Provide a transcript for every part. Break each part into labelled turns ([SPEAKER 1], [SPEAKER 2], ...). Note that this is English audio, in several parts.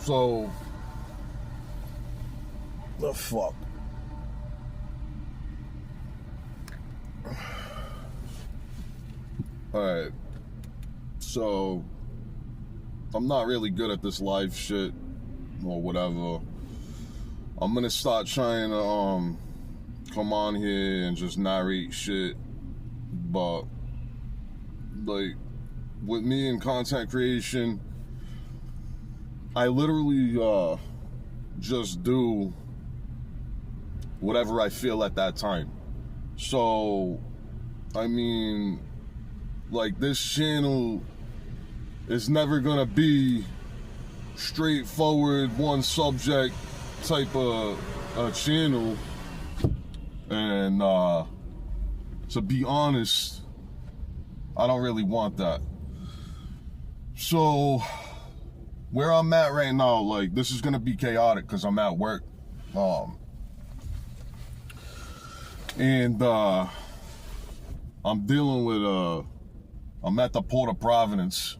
[SPEAKER 1] So, the fuck. Alright. So, I'm not really good at this live shit or whatever. I'm gonna start trying to come on here and just narrate shit. But like with me in content creation, I literally just do whatever I feel at that time. So I mean, like, this channel is never gonna be straightforward, one subject type of channel. And to be honest, I don't really want that. So where I'm at right now, like, this is gonna be chaotic because I'm at work. And I'm dealing with I'm at the Port of Providence.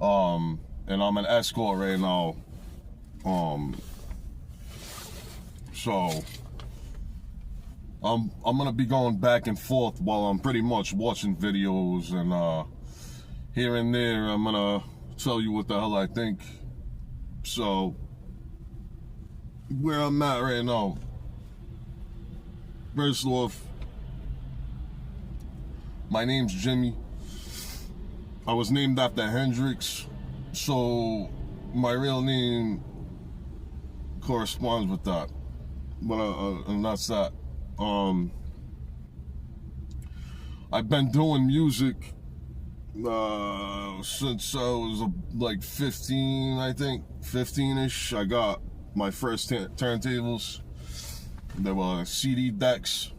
[SPEAKER 1] And I'm an escort right now. So I'm gonna be going back and forth while I'm pretty much watching videos, and here and there I'm gonna tell you what the hell I think. So where I'm at right now, first off, my name's Jimmy. I was named after Hendrix, so my real name corresponds with that. But and that's that. I've been doing music since I was like 15, I think, 15-ish. I got my first turntables. They were CD decks.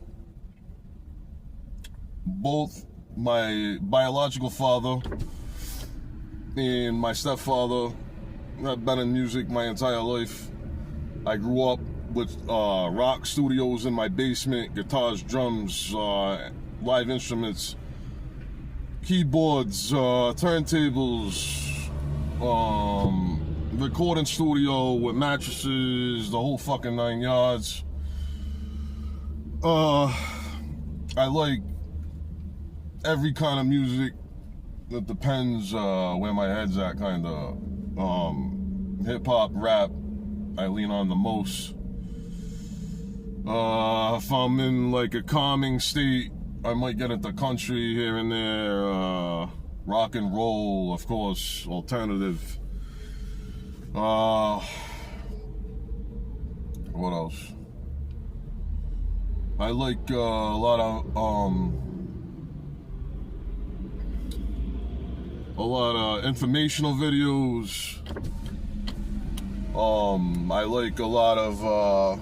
[SPEAKER 1] Both my biological father and my stepfather have been in music my entire life. I grew up with rock studios in my basement, guitars, drums, live instruments, keyboards, turntables, recording studio with mattresses, the whole fucking 9 yards. I like every kind of music. It depends where my head's at, kind of. Hip-hop, rap, I lean on the most. If I'm in like a calming state, I might get into country here and there. Rock and roll, of course, alternative. What else? I like a lot of informational videos. I like a lot of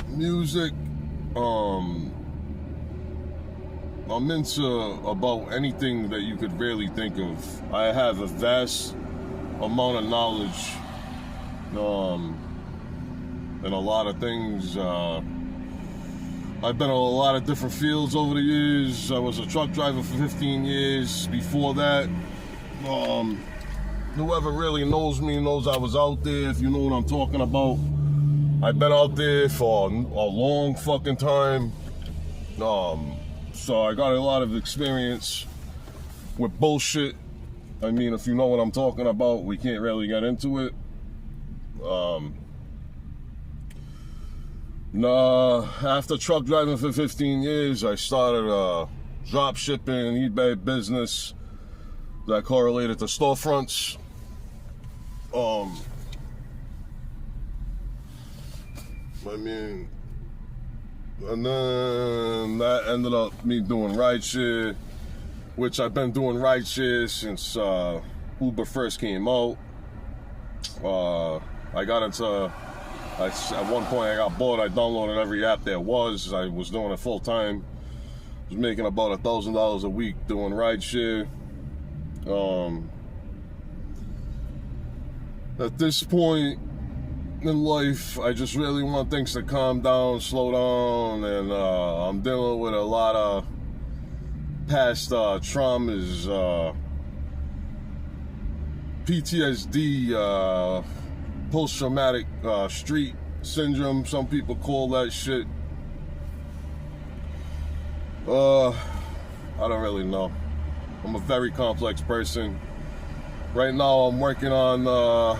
[SPEAKER 1] music. I'm into about anything that you could really think of. I have a vast amount of knowledge in a lot of things. I've been in a lot of different fields over the years. I was a truck driver for 15 years. Before that, whoever really knows me knows I was out there, if you know what I'm talking about. I've been out there for a long fucking time. So I got a lot of experience with bullshit. I mean, if you know what I'm talking about, we can't really get into it. After truck driving for 15 years, I started a drop shipping eBay business that correlated to storefronts. I mean, and then that ended up me doing rideshare, which I've been doing rideshare since Uber first came out. I got into, at one point I got bored, I downloaded every app there was. I was doing it full time. I was making about $1,000 a week doing rideshare. At this point in life, I just really want things to calm down, slow down, and I'm dealing with a lot of past traumas. PTSD, post-traumatic street syndrome, some people call that shit. I don't really know. I'm a very complex person. Right now I'm working on the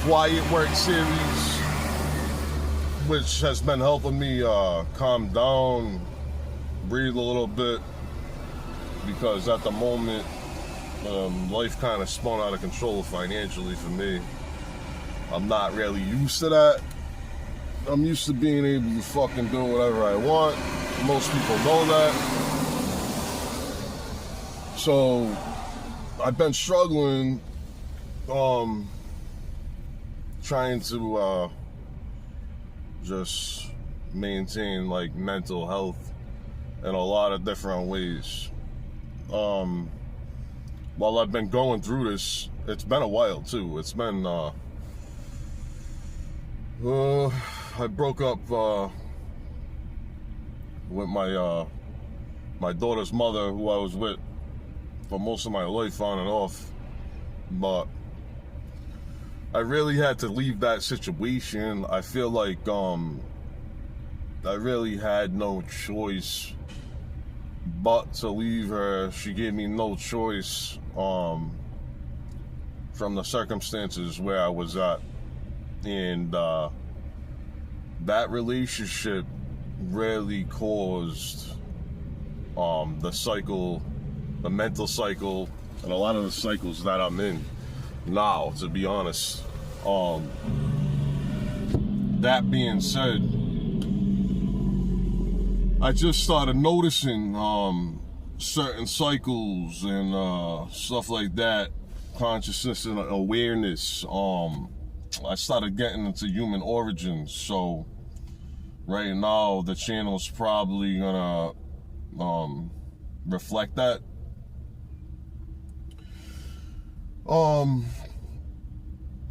[SPEAKER 1] Quiet Work series, which has been helping me calm down, breathe a little bit, because at the moment life kind of spun out of control financially for me. I'm not really used to that. I'm used to being able to fucking do whatever I want. Most people know that. So I've been struggling trying to just maintain like mental health in a lot of different ways. While I've been going through this, it's been a while too. It's been I broke up with my daughter's mother, who I was with for most of my life, on and off, but I really had to leave that situation. I feel like I really had no choice but to leave her. She gave me no choice from the circumstances where I was at, and that relationship really caused the mental cycle, and a lot of the cycles that I'm in now, to be honest. That being said, I just started noticing certain cycles and stuff like that, consciousness and awareness. I started getting into human origins, so right now the channel's probably gonna reflect that.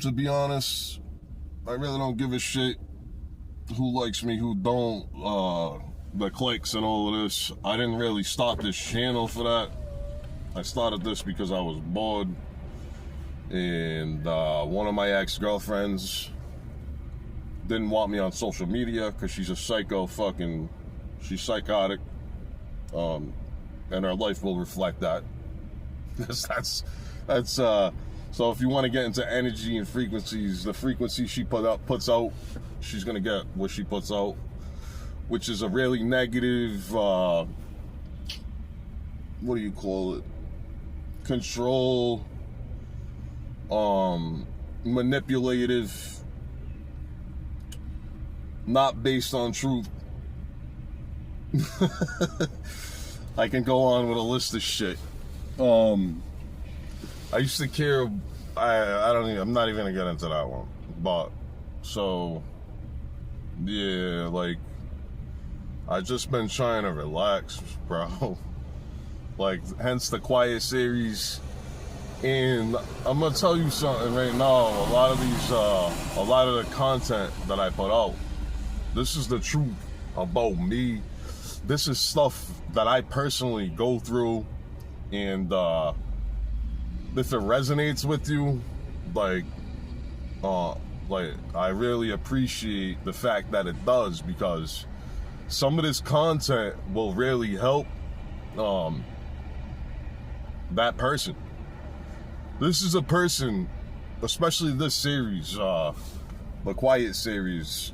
[SPEAKER 1] To be honest, I really don't give a shit who likes me, who don't, the clicks and all of this. I didn't really start this channel for that. I started this because I was bored, and one of my ex-girlfriends didn't want me on social media because she's a she's psychotic, and her life will reflect that. that's so if you want to get into energy and frequencies, the frequency she puts out, she's gonna get what she puts out, which is a really negative, what do you call it? Control, manipulative, not based on truth. I can go on with a list of shit. I used to care. I'm not even gonna get into that one. But so yeah, like I just been trying to relax, bro. Like, hence the Quiet series. And I'm gonna tell you something right now. A lot of the content that I put out, this is the truth about me. This is stuff that I personally go through, and if it resonates with you, like I really appreciate the fact that it does, because some of this content will really help that person. This is a person, especially this series, the Quiet series.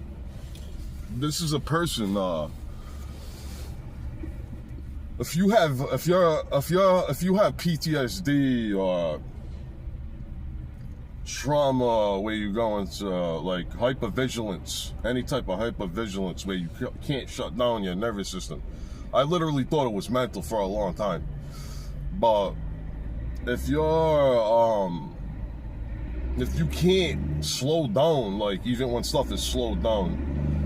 [SPEAKER 1] This is a person. If you have PTSD or trauma where you go into like hypervigilance, any type of hypervigilance where you can't shut down your nervous system. I literally thought it was mental for a long time. But if you can't slow down, like even when stuff is slowed down,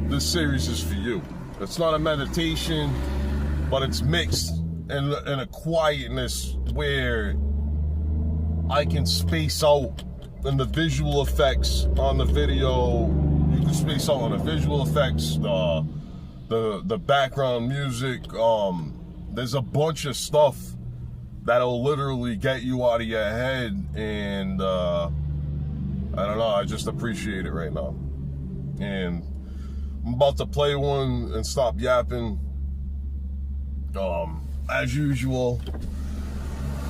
[SPEAKER 1] this series is for you. It's not a meditation, but it's mixed in a quietness where I can space out in the visual effects on the video. You can space out on the visual effects, the background music. There's a bunch of stuff that'll literally get you out of your head, and I don't know, I just appreciate it right now. And I'm about to play one and stop yapping. As usual,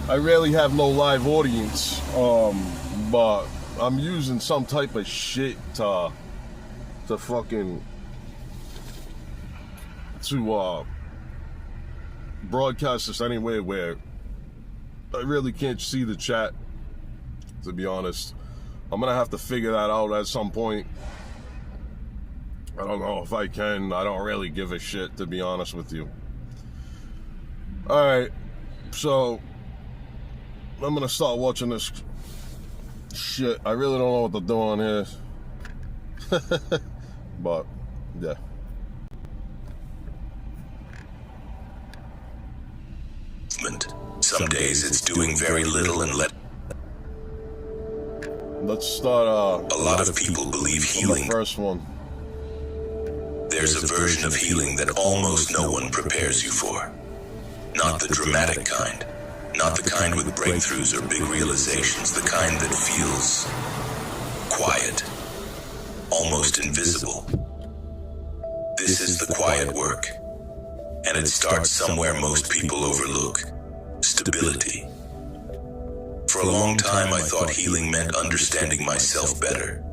[SPEAKER 1] I rarely have no live audience, but I'm using some type of shit to broadcast this anyway, where I really can't see the chat, to be honest. I'm gonna have to figure that out at some point. I don't know if I can. I don't really give a shit, to be honest with you. Alright, so I'm gonna start watching this shit. I really don't know what to do on here. But, yeah.
[SPEAKER 2] Some days it's doing very little and
[SPEAKER 1] let's start
[SPEAKER 2] a lot of people believe healing.
[SPEAKER 1] The first one.
[SPEAKER 2] There's a version of healing that almost no one prepares you for. Not the dramatic kind. Not the kind with breakthroughs or big realizations. The kind that feels quiet. Almost invisible. This is the quiet work. And it starts somewhere most people overlook. Stability. For a long time, I thought healing meant understanding myself better.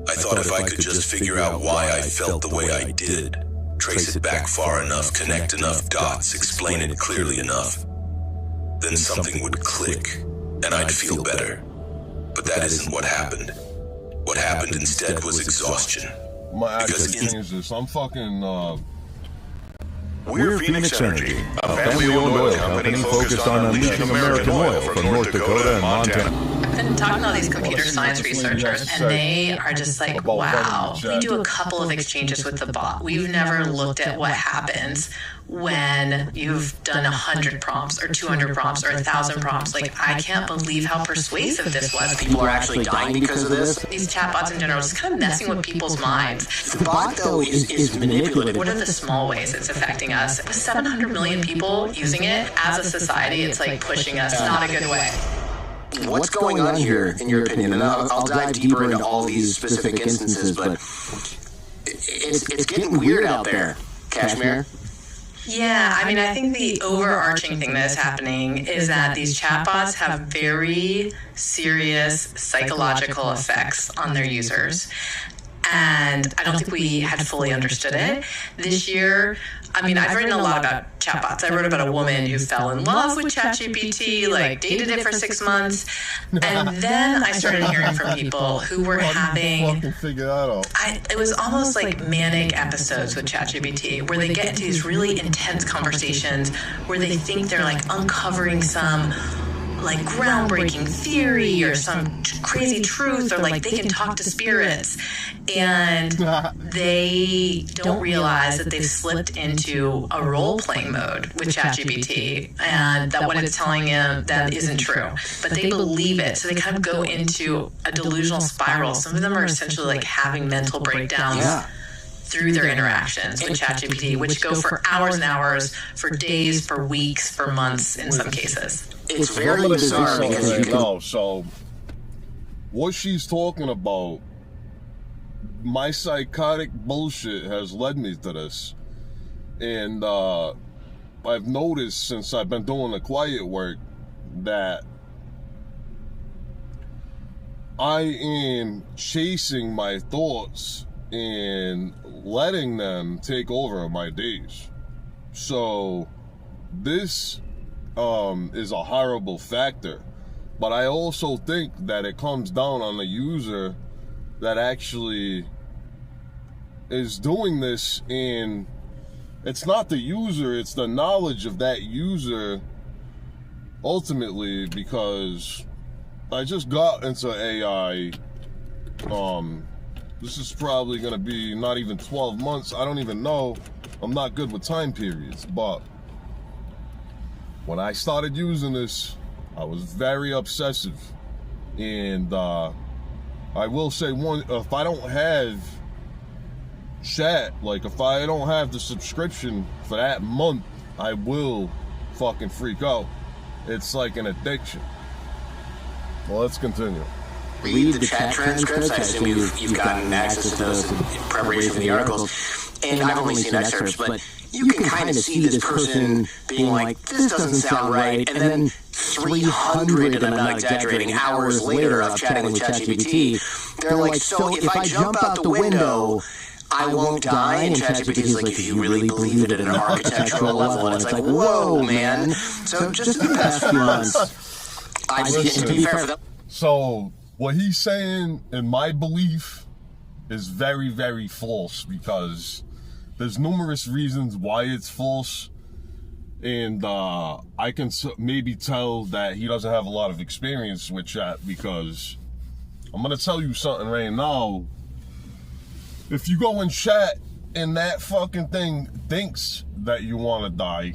[SPEAKER 2] I thought if I could just figure out why I felt the way I did, trace it back far enough, connect enough dots, explain it clearly enough, then something would click, and I'd feel better. But that isn't what happened. What happened instead was exhaustion.
[SPEAKER 1] My accent changes. I'm fucking,
[SPEAKER 3] We're Phoenix Energy, a family-owned oil company focused on unleashing American oil from North Dakota and Montana.
[SPEAKER 4] I've been talking to all these computer science researchers, and they are just like, wow, we do a couple of exchanges with the bot. We've never looked at what happens when you've done 100 prompts or 200 prompts or 1,000 prompts. Like, I can't believe how persuasive this was.
[SPEAKER 5] People are actually dying because of this.
[SPEAKER 4] These chatbots in general is kind of messing with people's minds.
[SPEAKER 5] The bot, though, is manipulative.
[SPEAKER 4] What are the small ways it's affecting us? With 700 million people using it as a society, it's like pushing us not a good way.
[SPEAKER 5] What's going on here, in your opinion? And I'll dive deeper into all these specific instances, but it's getting weird out there, Kashmir.
[SPEAKER 4] Yeah, I mean, I think the overarching thing that is happening is that these chatbots have very serious psychological effects on their users. And I don't think we had fully understood it. This year, I mean, I've written a lot about chatbots. I wrote about a woman who fell in love with ChatGPT, like dated it for 6 months. And then I started hearing from people who were having, it was almost like manic episodes with ChatGPT, where they get into these really intense conversations where they think they're like uncovering some like groundbreaking theory or some crazy truth, or like they can talk to spirits, and they don't realize that they've slipped into a role-playing mode with ChatGPT, and that what it's telling them that isn't true, but they believe it, so they kind of go into a delusional spiral. Some of them are essentially like having mental breakdowns through their interactions with ChatGPT, which go for hours and hours, for days, for weeks, for months in some cases.
[SPEAKER 5] It's very bizarre because you can...
[SPEAKER 1] So, what she's talking about, my psychotic bullshit has led me to this. And I've noticed since I've been doing the quiet work that I am chasing my thoughts and letting them take over my days. So this is a horrible factor, but I also think that it comes down on the user that actually is doing this, and it's not the user, it's the knowledge of that user ultimately, because I just got into AI. This is probably gonna be not even 12 months. I don't even know. I'm not good with time periods, but when I started using this, I was very obsessive. And I will say if I don't have chat, like if I don't have the subscription for that month, I will fucking freak out. It's like an addiction. Well, let's continue.
[SPEAKER 5] Read the chat transcripts. I assume you've gotten access to those in preparation for the articles. And I've only seen excerpts, but you can kind of see this person being like, this doesn't sound right. And then 300, and I'm not exaggerating, hours later of chatting with ChatGPT, they're like, so if I jump out the window, I won't die? And ChatGPT is like, if you really believe it at an architectural level. And it's like, whoa, man. So just in the past few months, to be fair for them.
[SPEAKER 1] So what he's saying, in my belief, is very, very false, because there's numerous reasons why it's false, and I can maybe tell that he doesn't have a lot of experience with chat, because I'm gonna tell you something right now. If you go in chat and that fucking thing thinks that you want to die,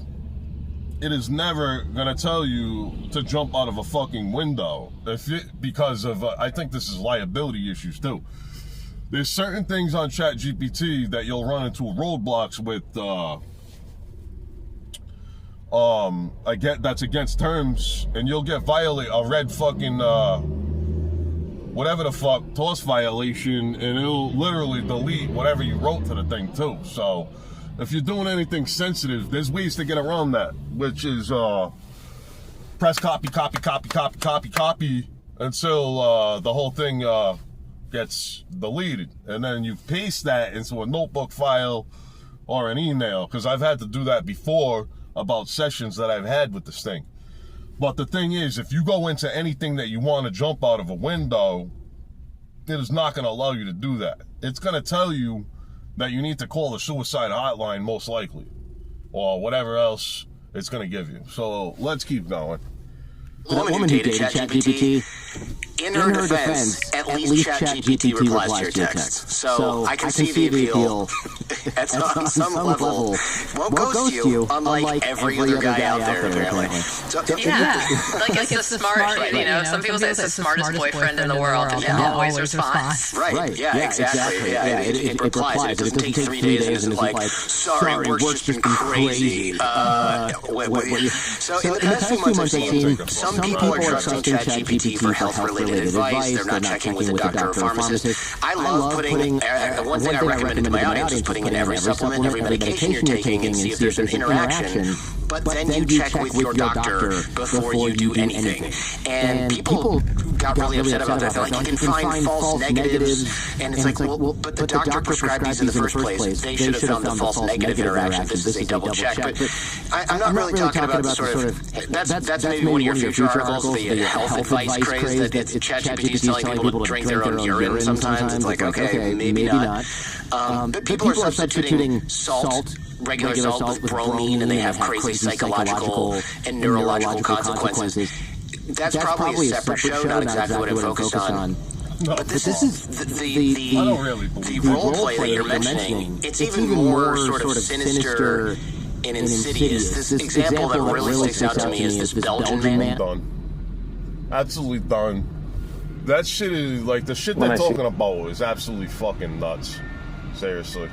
[SPEAKER 1] it is never gonna tell you to jump out of a fucking window. Because of I think this is liability issues too. There's certain things on ChatGPT that you'll run into roadblocks with. That's against terms, and you'll get a red fucking whatever the fuck TOS violation, and it'll literally delete whatever you wrote to the thing too. So if you're doing anything sensitive, there's ways to get around that, which is press copy until the whole thing gets deleted, and then you paste that into a notebook file or an email, because I've had to do that before about sessions that I've had with this thing. But the thing is, if you go into anything that you want to jump out of a window, it is not going to allow you to do that. It's going to tell you that you need to call the suicide hotline, most likely, or whatever else it's going to give you. So let's keep going.
[SPEAKER 5] The woman who dated ChatGPT, in her defense, at least ChatGPT replies to your text. So I can see the appeal. On some level, won't ghost you, unlike every other guy out there, apparently.
[SPEAKER 4] Yeah, like it's the smart, you know, some people say it's the smartest boyfriend in the world, and it always responds.
[SPEAKER 5] Right, yeah, exactly. Yeah, it replies. It doesn't take 3 days and isn't like, sorry, work's just been crazy. So in the past few months, I've seen some people are trusting ChatGPT for health-related advice. They're not checking with a doctor or pharmacist. I love putting, one thing I recommend to my audience is putting in every supplement, every medication you're taking, and see if there's an interaction. But then you check with your doctor before you do anything. And people got really upset about that. They're like, you can find false negatives. And it's like, well, but the doctor prescribed these in the first place. They should have found the false negative interaction. This is a double check. But I'm not really talking about the sort of, that's maybe one of your future articles, the health advice craze that ChatGPT is telling people to drink their own urine sometimes. It's like, okay, maybe not. But people are substituting salt, regular salt with bromine, and they have crazy psychological and neurological consequences. That's probably a separate show, not exactly what I'm focused on.
[SPEAKER 1] No,
[SPEAKER 5] but this is the role play that you're mentioning. It's even more sort of sinister and insidious. This example that really sticks out to me is this Belgian man.
[SPEAKER 1] Done. Absolutely done. That shit is like the shit they're talking about is absolutely fucking nuts. Seriously.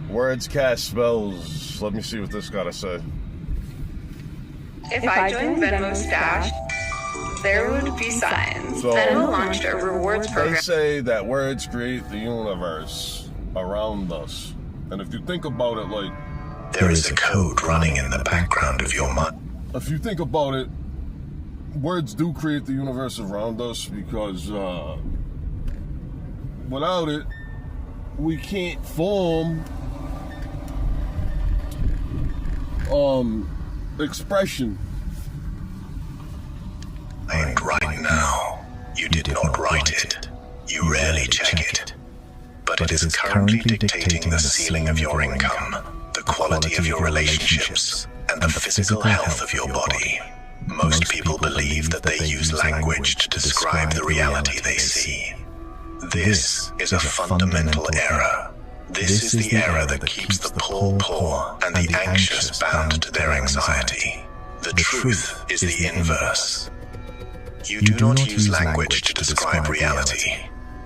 [SPEAKER 1] Words cast spells. Let me see what this gotta say.
[SPEAKER 4] If I joined Venmo Stash, there would be signs.
[SPEAKER 1] So,
[SPEAKER 4] Venmo launched a rewards program.
[SPEAKER 1] They say that words create the universe around us. And if you think about it, like,
[SPEAKER 2] there is a code running in the background of your mind.
[SPEAKER 1] If you think about it, words do create the universe around us, because without it, we can't form expression.
[SPEAKER 2] And right now, you did not write it. You rarely check it. But it is currently dictating the ceiling of your income, the quality of your relationships, and the physical health of your body. Most people believe that they use language to describe the reality they see. This is a fundamental error. This is the error that keeps the poor and the anxious bound to their anxiety. The truth is the inverse. You do not use language to describe reality.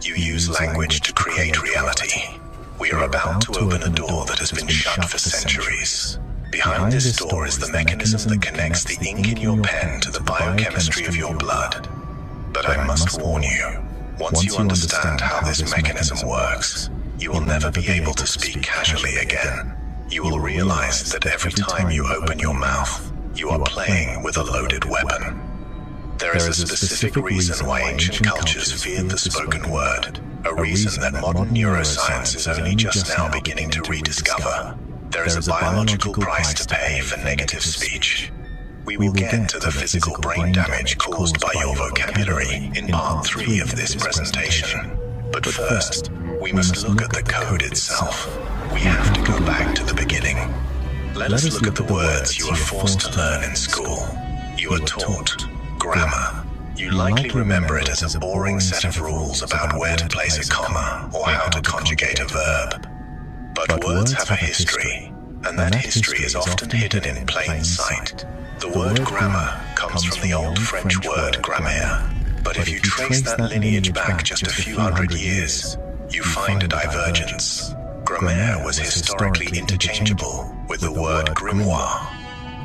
[SPEAKER 2] You use language to create reality. We are about to open a door that has been shut for centuries. Behind this door is the mechanism that connects the ink in your pen to the biochemistry of your blood. But I must warn you, once you understand how this mechanism works, you will never be able to speak casually again. You will realize that every time you open your mouth, you are playing with a loaded weapon. There is a specific reason why ancient cultures feared the spoken word, a reason that modern neuroscience is only just now beginning to rediscover. There is a biological price to pay for negative speech. We will get to the physical brain damage caused by your vocabulary in part 3 of this presentation. But first, we must look at the code itself. We have to go back to the beginning. Let us look at the words you are forced to learn in school. You are taught grammar. You likely remember it as a boring set of rules about where to place a comma or how to conjugate a verb. But words have a history, and that history is often hidden in plain sight. The word grammar comes from the old French word grammaire, but if you trace that lineage back just a few hundred years, you find a divergence. Grammaire was historically interchangeable with the word grimoire.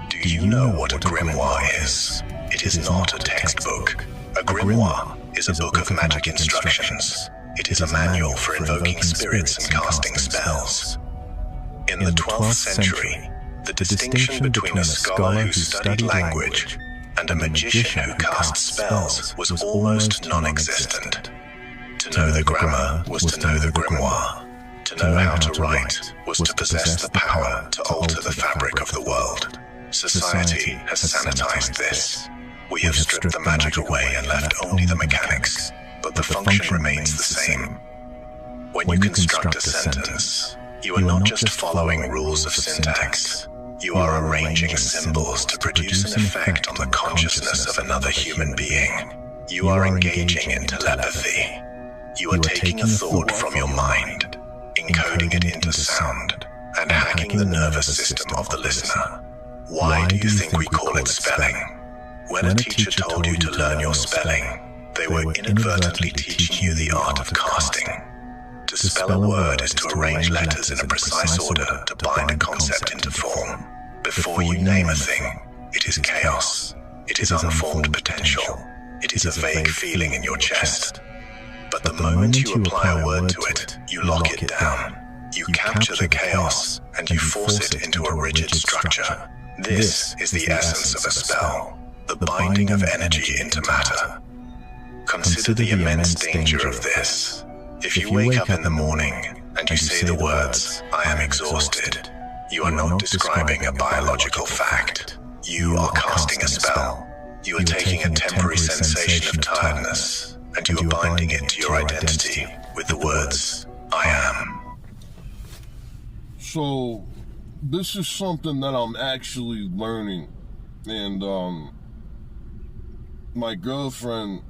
[SPEAKER 2] Do you know what a grimoire is? It is not a textbook. A grimoire is a book of magic instructions. It is a manual for invoking spirits and casting spells. In the 12th century, the distinction between a scholar who studied language and a magician who cast spells was almost non-existent. To know the grammar was to know the grimoire. To know how to write was to possess the power to alter the fabric of the world. Society has sanitized this. We have stripped the magic away and left only the mechanics, but the function remains the same. When you construct a sentence, you are not just following rules of syntax. You are arranging symbols to produce an effect on the consciousness of another human being. You are engaging in telepathy. You are taking a thought from your mind, encoding it into sound, and hacking the nervous system of the listener. Why do you think we call it spelling? When a teacher told you to learn your spelling, they were inadvertently teaching you the art of casting. To spell a word is to arrange letters in a precise order to bind a concept into form. Before you name a thing, it is chaos. It is unformed potential. It is a vague feeling in your chest. But the moment you apply a word to it, you lock it down. You capture the chaos, and you force it into a rigid structure. This is the essence of a spell, the binding of energy into matter. Consider the immense danger of this. If you wake up in the morning and you say the words, "I am exhausted," you are not describing a biological fact. You are casting a spell. You are taking a temporary sensation of tiredness, and you are binding it to your identity with the words, "I am."
[SPEAKER 1] So, this is something that I'm actually learning, and my girlfriend,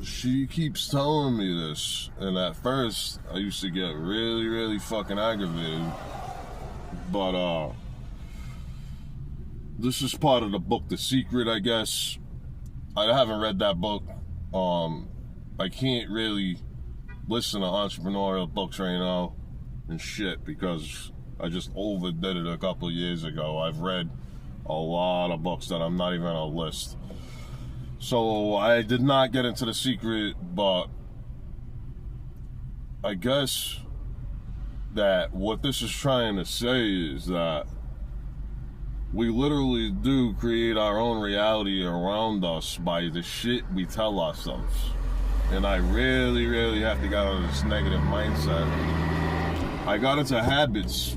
[SPEAKER 1] she keeps telling me this, and at first I used to get really fucking aggravated, but this is part of the book The Secret, I guess. I haven't read that book. I can't really listen to entrepreneurial books right now and shit because I just overdid it a couple years ago. I've read a lot of books that I'm not even on a list. So I did not get into The Secret, but I guess that what this is trying to say is that we literally do create our own reality around us by the shit we tell ourselves. And I really have to get out of this negative mindset. I got into habits,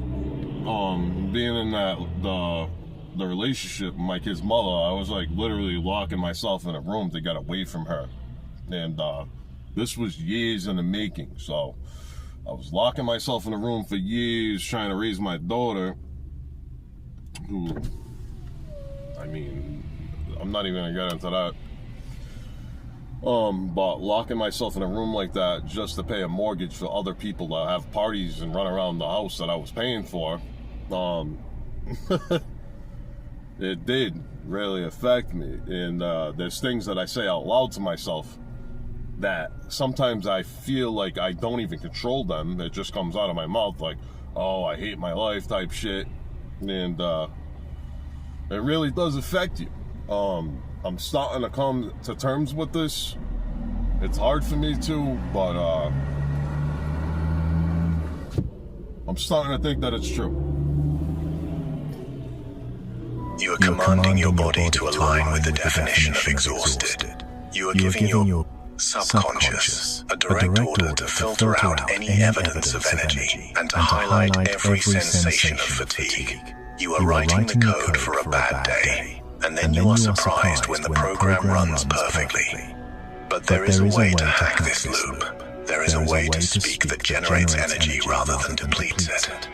[SPEAKER 1] being in the relationship with my kid's mother. I was like literally locking myself in a room to get away from her. And this was years in the making. So I was locking myself in a room for years trying to raise my daughter, who, I mean, I'm not even gonna get into that. But locking myself in a room like that just to pay a mortgage for other people to have parties and run around the house that I was paying for, it did really affect me. And there's things that I say out loud to myself that sometimes I feel like I don't even control them. It just comes out of my mouth like, "Oh, I hate my life" type shit. And it really does affect you. I'm starting to come to terms with this. It's hard for me too, but I'm starting to think that it's true.
[SPEAKER 2] You are commanding your body to align with the definition of exhausted. You are giving your subconscious a direct order to filter out any evidence of energy and to highlight every sensation of fatigue. You are writing the code for a bad day, and then you are surprised when the program runs perfectly. But there is a way to hack this loop. There is a way to speak that generates energy rather than depletes it.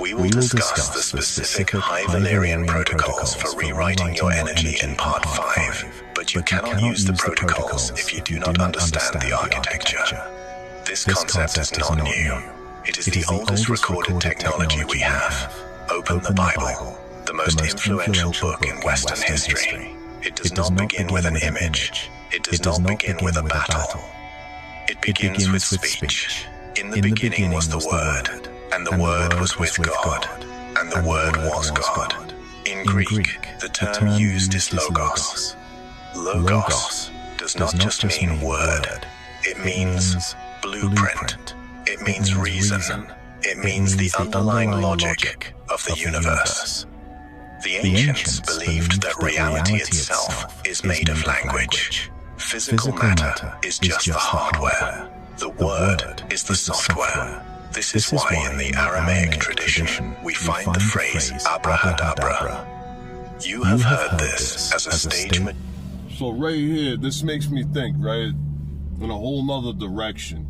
[SPEAKER 2] We will discuss the specific High Valyrian protocols for rewriting your energy in Part 5, but you cannot use the protocols if you do not understand the architecture. This concept is not new. It is the oldest recorded technology we have. Open the Bible, the most influential book in Western history. It does not begin with an image. It does not begin with a battle. It begins with speech. In the beginning was the Word, and the Word was with God, and the Word was God. In Greek, the term used is logos. Logos does not just mean word. It means blueprint. It means reason. It means the underlying logic of the universe. The ancients believed that reality itself is made of language. Physical matter is just the hardware. The word is the software. This is why in the Aramaic tradition we find the phrase abrahadabra. You have heard this as a stage.
[SPEAKER 1] So right here, this makes me think, right, in a whole nother direction.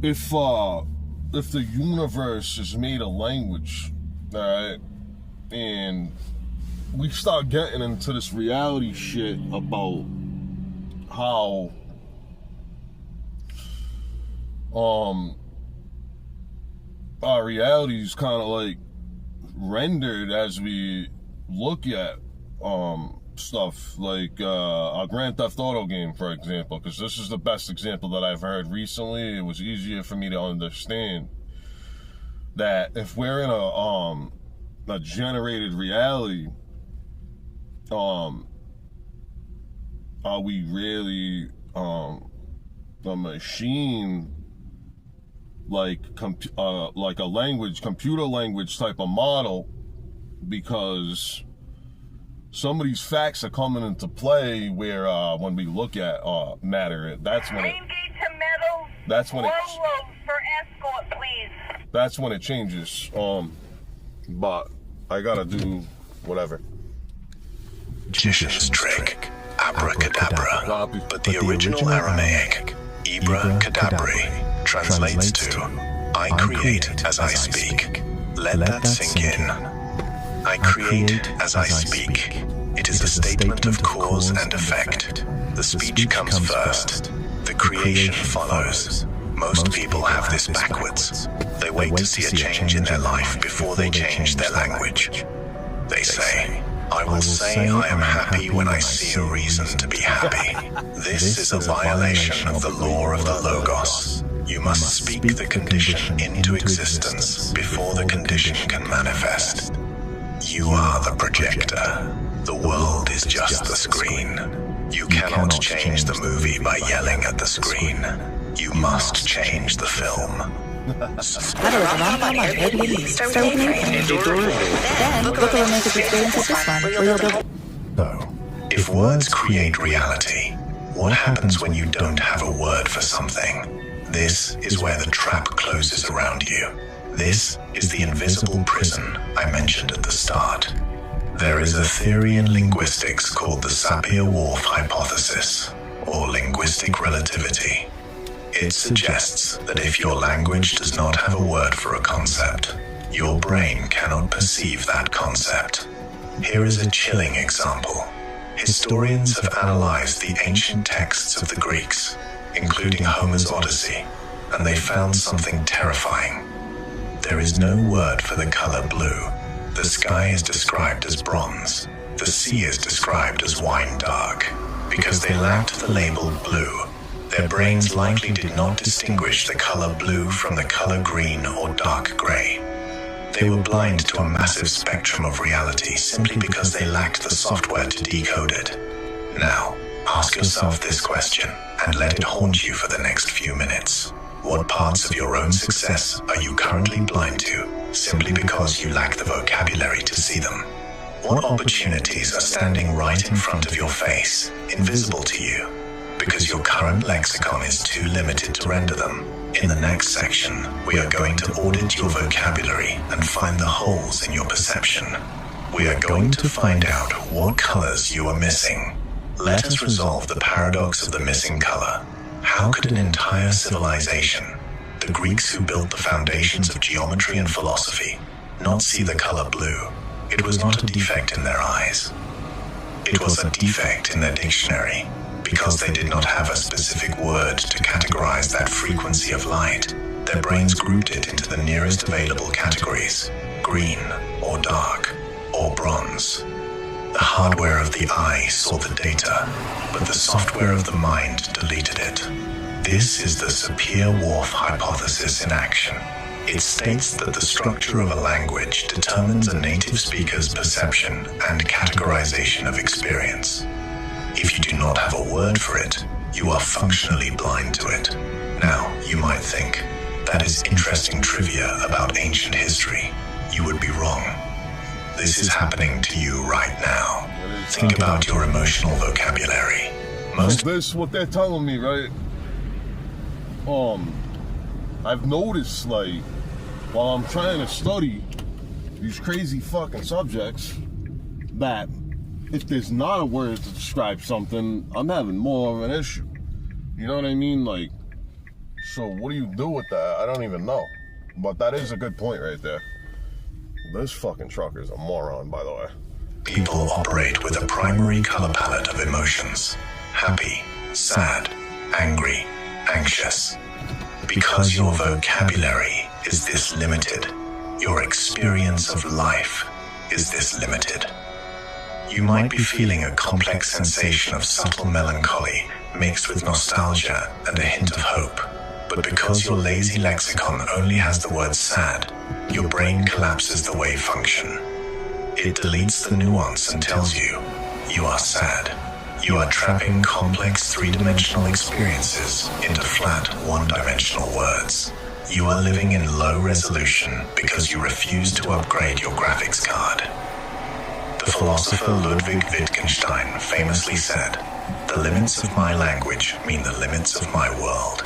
[SPEAKER 1] If the universe is made of language, alright, and we start getting into this reality shit about how our reality is kind of like rendered as we look at stuff like a Grand Theft Auto game, for example, because this is the best example that I've heard recently. It was easier for me to understand that if we're in a generated reality, are we really a machine, like a language, computer language type of model? Because some of these facts are coming into play where when we look at matter, that's when it changes. But I gotta do whatever.
[SPEAKER 2] Magician's trick, abracadabra, but the original Aramaic, Ibra Kadabri, translates to, I create as I speak. Let that sink in. I create as I speak. It is a statement of cause and effect. The speech comes first. The creation follows. Most people have this backwards. They wait to see a change in their life before they change their language. They say, I will say I am happy when I see a reason to be happy. This is a violation of the law of the Logos. You must speak the condition into existence before the condition can manifest. You are the projector. The world is just the screen. You cannot change the movie by yelling at the screen. You must change the film. So, if words create reality, what happens when you don't have a word for something? This is where the trap closes around you. This is the invisible prison I mentioned at the start. There is a theory in linguistics called the Sapir-Whorf hypothesis, or linguistic relativity. It suggests that if your language does not have a word for a concept, your brain cannot perceive that concept. Here is a chilling example. Historians have analyzed the ancient texts of the Greeks, including Homer's Odyssey, and they found something terrifying. There is no word for the color blue. The sky is described as bronze. The sea is described as wine dark. Because they lacked the label blue, their brains likely did not distinguish the color blue from the color green or dark gray. They were blind to a massive spectrum of reality simply because they lacked the software to decode it. Now, ask yourself this question and let it haunt you for the next few minutes. What parts of your own success are you currently blind to simply because you lack the vocabulary to see them? What opportunities are standing right in front of your face, invisible to you, because your current lexicon is too limited to render them? In the next section, we are going to audit your vocabulary and find the holes in your perception. We are going to find out what colors you are missing. Let us resolve the paradox of the missing color. How could an entire civilization, the Greeks who built the foundations of geometry and philosophy, not see the color blue? It was not a defect in their eyes. It was a defect in their dictionary, because they did not have a specific word to categorize that frequency of light. Their brains grouped it into the nearest available categories: green, or dark, or bronze. The hardware of the eye saw the data, but the software of the mind deleted it. This is the Sapir-Whorf hypothesis in action. It states that the structure of a language determines a native speaker's perception and categorization of experience. If you do not have a word for it, you are functionally blind to it. Now, you might think, that is interesting trivia about ancient history. You would be wrong. This is happening to you right now. Think about your emotional vocabulary.
[SPEAKER 1] This what they're telling me, right? I've noticed, like, while I'm trying to study these crazy fucking subjects, that if there's not a word to describe something, I'm having more of an issue. You know what I mean? Like, so what do you do with that? I don't even know. But that is a good point right there. This fucking trucker's a moron, by the way.
[SPEAKER 2] People operate with a primary color palette of emotions: happy, sad, angry, anxious. Because your vocabulary is this limited, your experience of life is this limited. You might be feeling a complex sensation of subtle melancholy mixed with nostalgia and a hint of hope. But because your lazy lexicon only has the word sad, your brain collapses the wave function. It deletes the nuance and tells you, you are sad. You are trapping complex three-dimensional experiences into flat one-dimensional words. You are living in low resolution because you refuse to upgrade your graphics card. The philosopher Ludwig Wittgenstein famously said, "The limits of my language mean the limits of my world."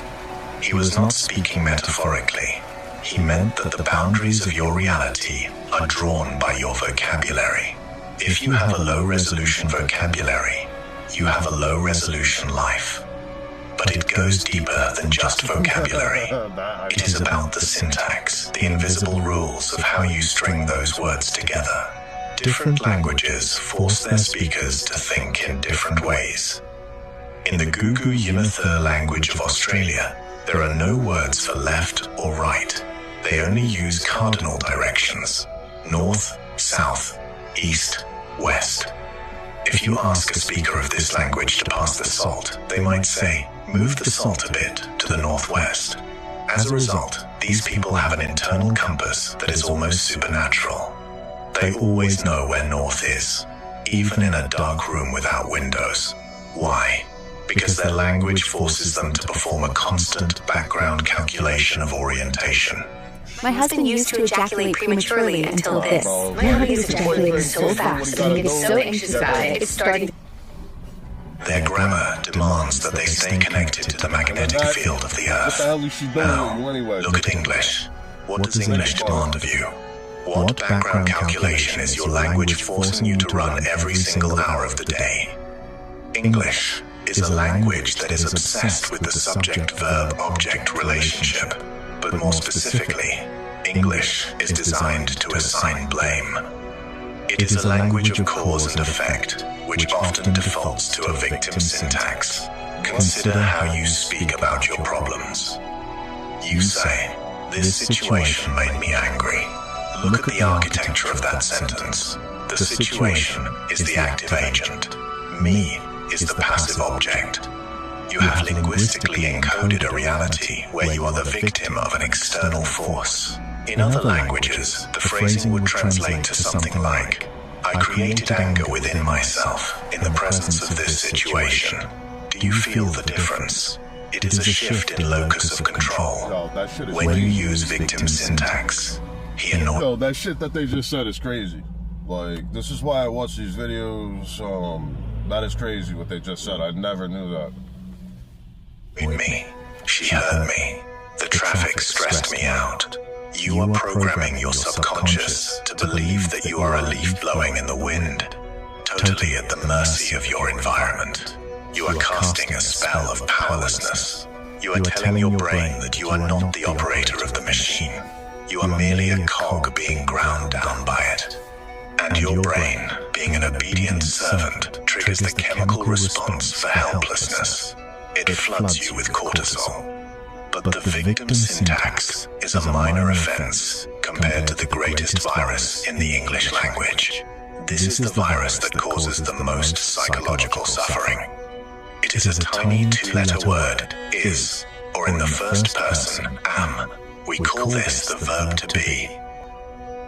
[SPEAKER 2] He was not speaking metaphorically. He meant that the boundaries of your reality are drawn by your vocabulary. If you have a low-resolution vocabulary, you have a low-resolution life. But it goes deeper than just vocabulary. It is about the syntax, the invisible rules of how you string those words together. Different languages force their speakers to think in different ways. In the Gugu Yimithir language of Australia, there are no words for left or right. They only use cardinal directions: north, south, east, west. If you ask a speaker of this language to pass the salt, they might say, "Move the salt a bit to the northwest." As a result, these people have an internal compass that is almost supernatural. They always know where north is, even in a dark room without windows. Why? Because their language forces them to perform a constant background calculation of orientation.
[SPEAKER 6] My husband used to ejaculate prematurely until this. My husband is ejaculating so fast and I'm getting so anxious about it, it's starting.
[SPEAKER 2] Their grammar demands that they stay connected to the magnetic field of the earth. Now, look at English. What does English demand of you? What background calculation is your language forcing you to run every single hour of the day? English is a language that is obsessed with the subject-verb-object relationship. But more specifically, English is designed to assign blame. It is a language of cause and effect, which often defaults to a victim syntax. Consider how you speak about your problems. You say, "This situation made me angry." Look at the architecture of that sentence. The situation is the active agent. Me is the passive object. You have linguistically encoded a reality where you are the victim of an external force. In other languages, the phrasing would translate to something like, I created anger within myself in the presence of this situation. Do you feel the difference? It is a shift in locus of control. When you use victim syntax,
[SPEAKER 1] Yo, that shit that they just said is crazy. Like, this is why I watch these videos. That is crazy what they just said. I never knew that.
[SPEAKER 2] With me, she hurt me. The traffic stressed me out. You are programming your subconscious to believe that you are a leaf blowing in the wind, totally at the mercy of your environment. You are casting a spell of powerlessness. You are telling your brain that you are not the operator of the machine. You are merely a cog being ground down by it. And your brain, being an obedient servant, triggers the chemical response for helplessness. It floods you with cortisol. But the victim syntax is a minor offense compared to the greatest virus in the English language. This is the virus that causes the most psychological suffering. It is a tiny two-letter word, is, or in the first person, am. We call this the verb to be.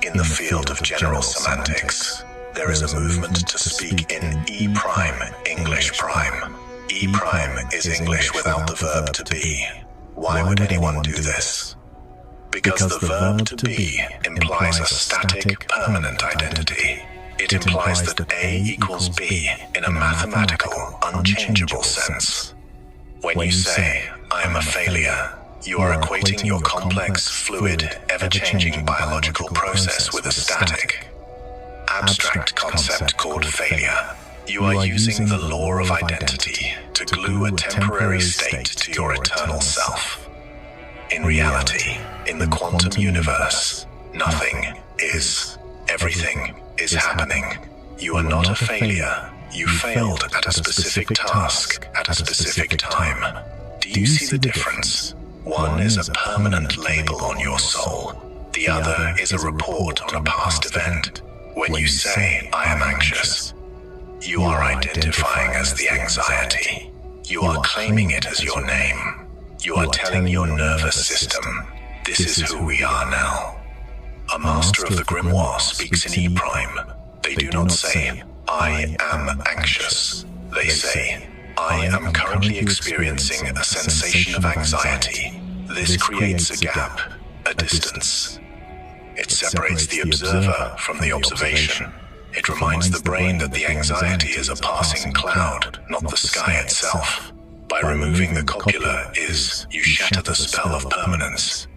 [SPEAKER 2] In the field of general semantics, there is a movement to speak in E prime, English prime. E prime is English without the verb to be. Why would anyone do this? Because the verb to be implies a static, permanent identity. It implies that A equals B in a mathematical, unchangeable sense. When you say, I am a failure, you are equating your complex, fluid, ever-changing biological process with a static, abstract concept called failure. You are using the law of identity to glue a temporary state to your eternal self. In reality, in the quantum universe, nothing is. Everything is happening. You are not a failure. You failed at a specific task at a specific time. Do you see the difference? One is a permanent label on your soul. The other is a report on a past event. When you say, I am anxious, you are identifying as the anxiety. You are claiming it as your name. You are telling your nervous system, this is who we are now. A master of the grimoire speaks in E prime. They do not say, I am anxious. They say, I am currently experiencing a sensation of anxiety. This creates a gap, a distance. It separates the observer from the observation. It reminds the brain that the anxiety is a passing cloud, not the sky itself. By removing the copula you shatter the spell of permanence.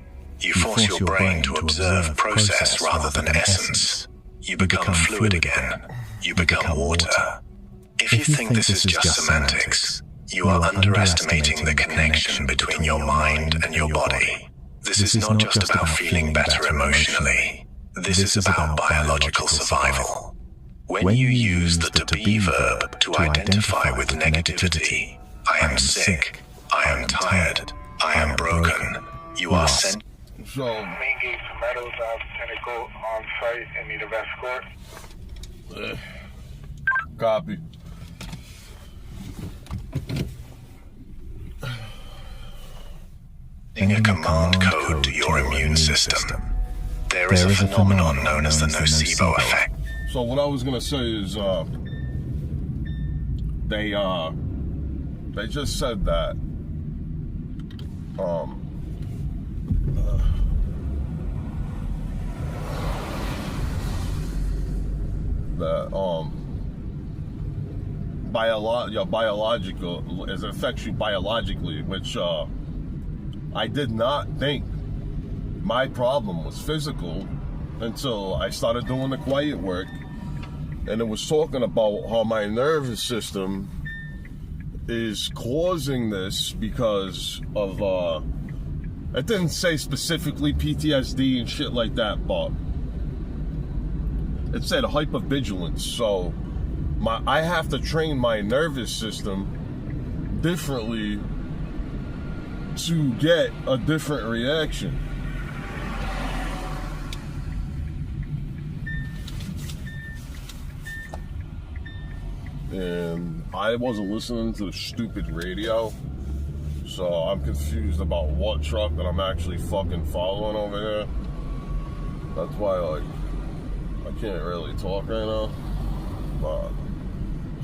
[SPEAKER 2] You force your brain to observe process rather than essence. You become fluid again. You become water. If you think this is just semantics, you are underestimating the connection between your mind and your body. This is not just about feeling better emotionally. This is about biological survival. When you use the to be verb to identify with negativity, I am sick, I am tired, I am broken, you are sent.
[SPEAKER 1] So,
[SPEAKER 7] main gate to Meadows, Pinnacle on site and need of escort.
[SPEAKER 1] Copy.
[SPEAKER 2] A command code to your immune system. There is a phenomenon known as the nocebo effect.
[SPEAKER 1] So what I was gonna say is, they just said that, biological, it affects you biologically, which I did not think my problem was physical until I started doing the quiet work, and it was talking about how my nervous system is causing this because of it didn't say specifically PTSD and shit like that, but it said hypervigilance. So I have to train my nervous system differently to get a different reaction. And I wasn't listening to the stupid radio, so I'm confused about what truck that I'm actually fucking following over here. That's why, like, I can't really talk right now. But,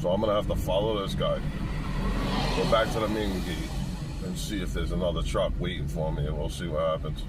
[SPEAKER 1] so I'm gonna have to follow this guy, go back to the main gate, and see if there's another truck waiting for me, and we'll see what happens.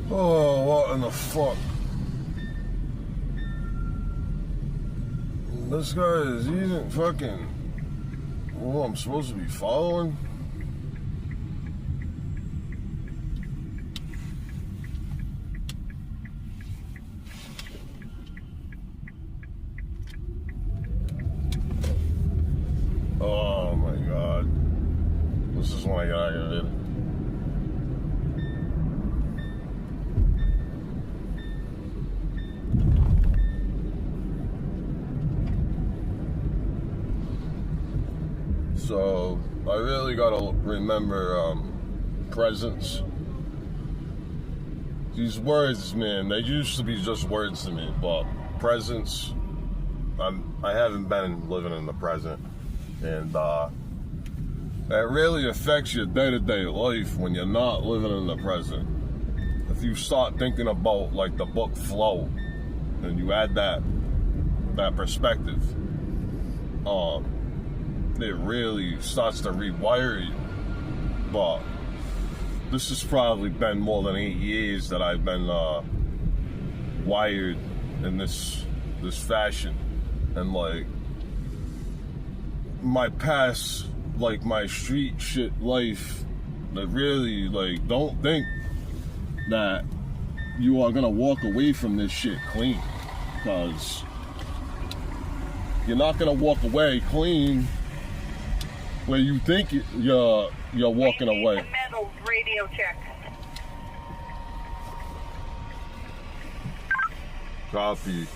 [SPEAKER 1] Oh, what in the fuck? This guy isn't fucking who I'm supposed to be following. Oh my god. This is when I got aggravated. So I really gotta remember presence. These words, man, they used to be just words to me, but presence, I haven't been living in the present, and that really affects your day-to-day life when you're not living in the present. If you start thinking about like the book Flow, and you add that perspective, it really starts to rewire you. But this has probably been more than 8 years that I've been wired in this fashion, and like my past, like my street shit life, that really, like, don't think that you are gonna walk away from this shit clean, because you're not gonna walk away clean where you think you're walking away.
[SPEAKER 8] Metals radio check.
[SPEAKER 1] Copy.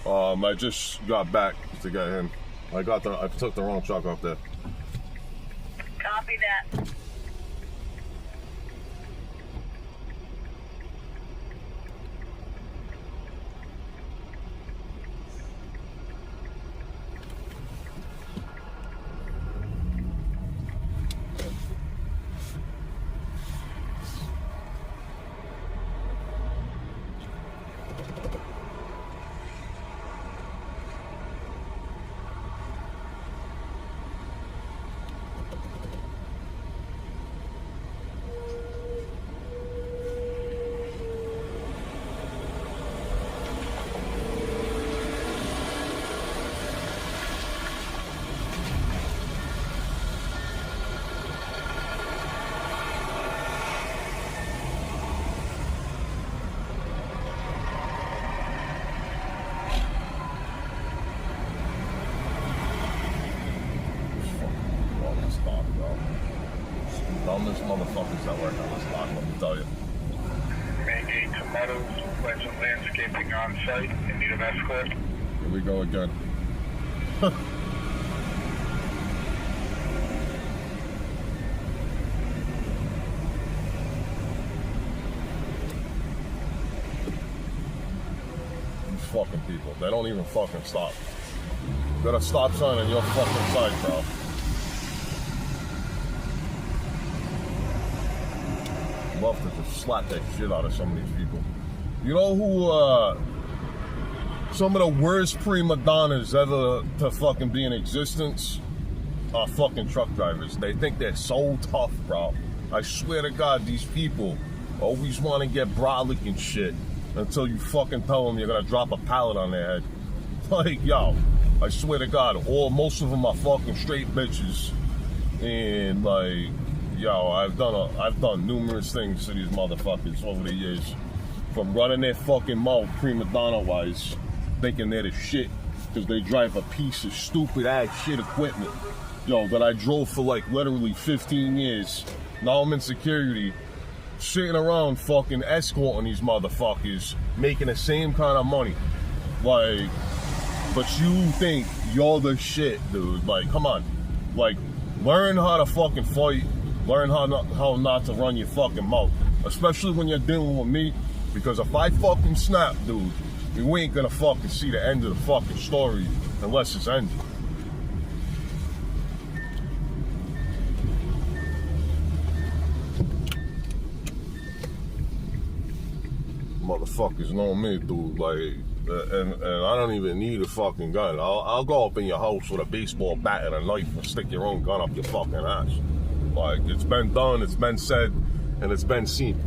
[SPEAKER 1] I just got back to get him. I took the wrong truck off there.
[SPEAKER 8] Copy that.
[SPEAKER 1] Dumbest motherfuckers that work on this block, let me tell you.
[SPEAKER 7] Main gate to Meadows, Legend Landscaping on site, in need of escort.
[SPEAKER 1] Here we go again. These fucking people, they don't even fucking stop. Got a stop sign on your fucking side, bro. Love to just slap that shit out of some of these people. You know who some of the worst prima donnas ever to fucking be in existence are fucking truck drivers. They think they're so tough, bro. I swear to God, these people always want to get brolic and shit until you fucking tell them you're gonna drop a pallet on their head. Like, yo, I swear to God, most of them are fucking straight bitches, and like, yo, I've done numerous things to these motherfuckers over the years, from running their fucking mouth prima donna wise, thinking they're the shit because they drive a piece of stupid ass shit equipment, yo, that I drove for like literally 15 years Now I'm in security, sitting around fucking escorting these motherfuckers, making the same kind of money. Like, but you think you're the shit, dude. Like, come on. Like, learn how to fucking fight. Learn how not to run your fucking mouth. Especially when you're dealing with me. Because if I fucking snap, dude, you ain't gonna fucking see the end of the fucking story unless it's ended. Motherfuckers know me, dude. Like, and I don't even need a fucking gun. I'll go up in your house with a baseball bat and a knife and stick your own gun up your fucking ass. Like, it's been done, it's been said, and it's been seen.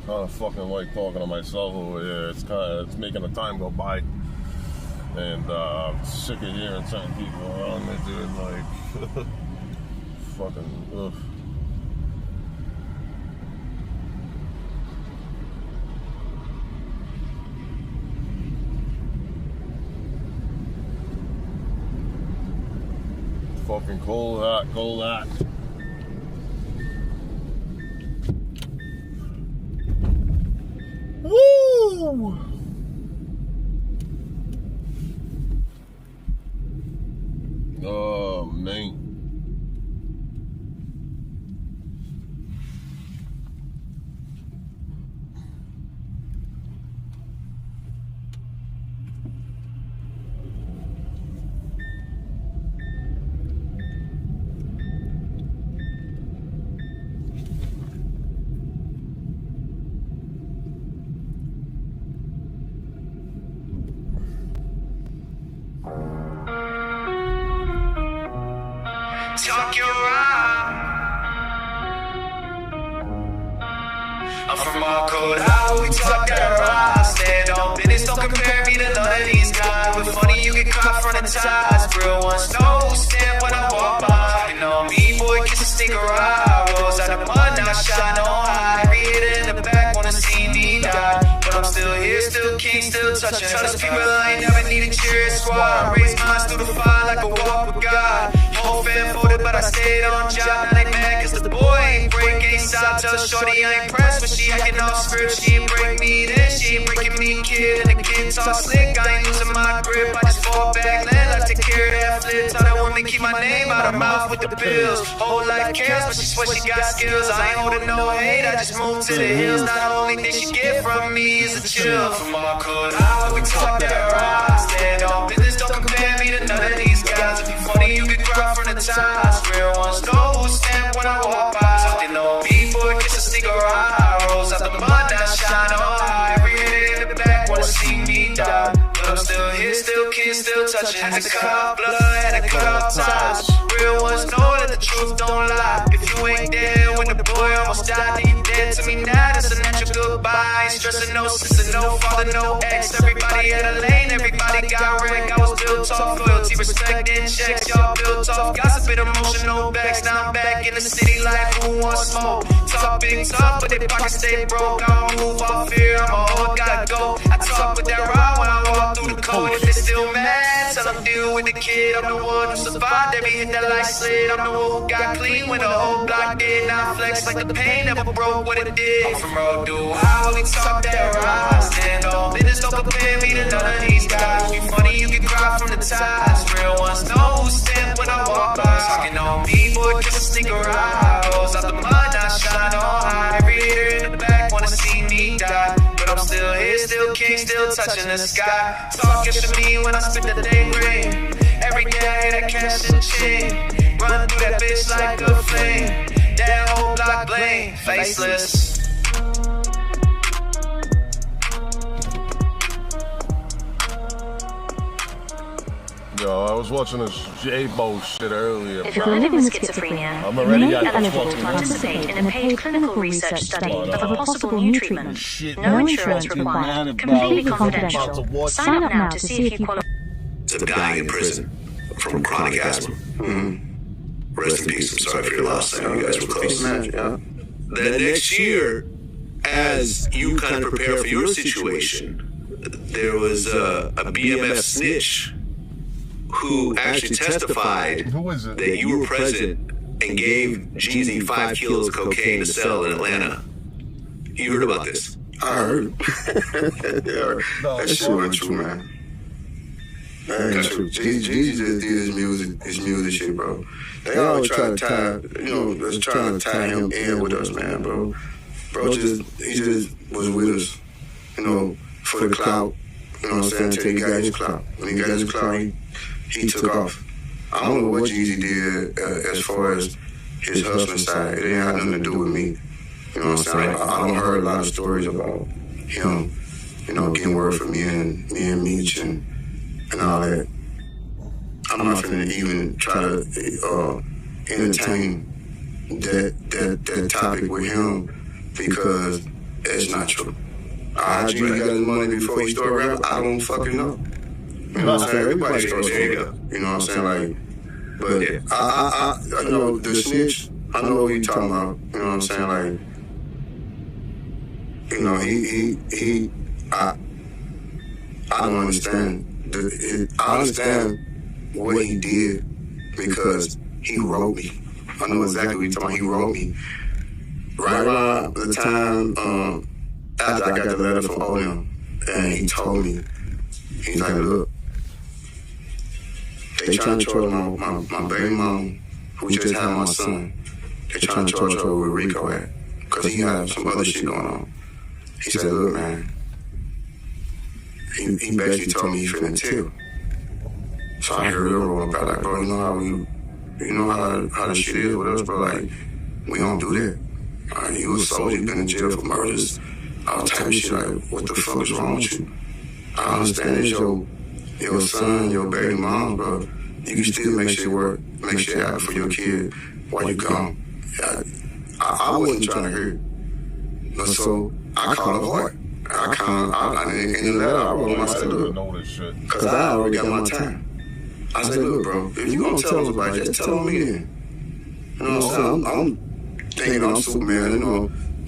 [SPEAKER 1] Kind of fucking like talking to myself over here. It's making the time go by, and I'm sick of hearing certain people around me, dude. Like, fucking, ugh. Fucking cold hat. Woo! Oh, man.
[SPEAKER 9] Talk your rhyme. I'm from all code out, we talk that rhyme. Stand on business, don't compare me to none of these guys. But funny, you get caught from the ties. Real ones know stand when I walk by. You know me, boy, kiss a stick around. Rolls out of mud, now shine on high. Every hitter in the back wanna see me die. But I'm still here, still king, still touching. Tell those people I ain't never need a cheer squad. Raise mine through the fire like a walk with God. Whole fan folded, but I stayed on job. Now they mad cause the boy ain't breaking side. Tell shorty I ain't pressed, but she acting off script. She ain't break me, then she ain't breaking me, kid. And the kid talk slick, I ain't losing my grip. I just fall back, land, I take care of that flip. Tell that woman keep my name out her mouth with the pills. Whole life cares, but she swear she got skills. I ain't holding no hate, I just moved to the hills. Now the only thing she get from me is a chill. From all cold out, we talk that ride. Stand on business, don't compare me to none of these guys. If you funny, you can cry from the ties. Real ones know who stand when I walk by. So they know me, boy, kiss a sneaker ride. Rolls out the mud, now shine on high. Every hit in the back wanna see me die. But I'm still here, still kin, still touching. Had to cut off blood, had to cut off ties. Real ones know that the truth truth don't lie. If you ain't there when the boy almost died, then you dead to me now. That's a natural goodbye. Ain't stressing no sister, no father, no ex. Everybody had a lane, everybody got wrecked. I was built off loyalty, respect, and checks. Y'all built off gossip and emotional backs. Now I'm back in the city life, who wants smoke? Talk big talk, but they pockets stay broke. I don't move off fear, I'm a whole gotta go. I talk with that ride when I walk through the code. If they still mad, tell them deal with the kid. I'm the one who survived, they be hit that light slid. I'm the one who got clean when the whole block did. Now I flex like the pain never broke what it did. I'm from road to I only talk that ride. Stand on business, don't compare me to none of these guys. You funny, you can cry from the ties. Real ones know who stand when I walk by. Talking on me, boy, just a sneaker ride. Rolls out the mud, I shine on high. Every ear in the back wanna see me die. But I'm still here, still king, still touching the sky. Talking to me when I spit the day green. Every day that cash and chin. Running through that bitch like a flame. That whole block blame, faceless.
[SPEAKER 1] Yo, I was watching this J-Bo shit earlier.
[SPEAKER 6] If you're living with schizophrenia,
[SPEAKER 1] I'm
[SPEAKER 6] you
[SPEAKER 1] already
[SPEAKER 6] may be
[SPEAKER 1] got
[SPEAKER 6] eligible to participate in a paid clinical research study of a possible new treatment. No insurance required. Completely confidential. Sign up now to see if you qualify.
[SPEAKER 2] To dying in prison from chronic asthma. Rest in peace. I'm sorry for your loss. I know you guys were close. That next year, as you kind of prepare for your situation, there was a BMF snitch who actually testified that you were present and gave Jeezy 5 kilos of cocaine to sell in Atlanta. You heard about this?
[SPEAKER 10] I heard. That shit wasn't true, man. That ain't true. Jeezy just did his music shit, bro. They always try to tie, just trying to tie him in with us, man, bro. He just was with us, for the clout. You know what I'm saying? Until he got his clout. When he got his clout, he took off. I don't know what Jeezy did as far as his hustling side. It ain't had nothing to do with me. You know what I'm saying? I don't heard a lot of stories about him, getting word from me and Meech and all that. I'm not finna even try to entertain that topic with him because it's not true. How Jeezy got his money before he started rapping, I don't fucking know. You know what I'm saying? Everybody starts there. You go. You know what I'm saying? But yeah. I know the snitch. I know what he talking about. You know what I'm saying? I don't understand. I understand what he did because he wrote me. I know exactly what he's talking about. He wrote me right around the time after I got the letter from O.M. and he told me, he's like, look, they trying to charge my baby mom, who just had my son. They trying to charge her where Rico at, because he had some other shit going on. He said, look, man, he basically told me he finna tell. So I heard her roll about like, bro, you know how the shit is with us, bro, like, we don't do that. You a soldier, you been in jail for murders, all type of shit, like, what the fuck is wrong with you? I understand it's your son, your baby mom, bro. You can still make shit work, make shit happen for your kid while you gone. I wasn't trying to hear it. But so I called her hard. In the letter I wrote him, I said, look, because I already got my time. I said, look, bro, if you gonna tell us about it, just tell me then. You know what I'm saying? I'm thinking I'm Superman,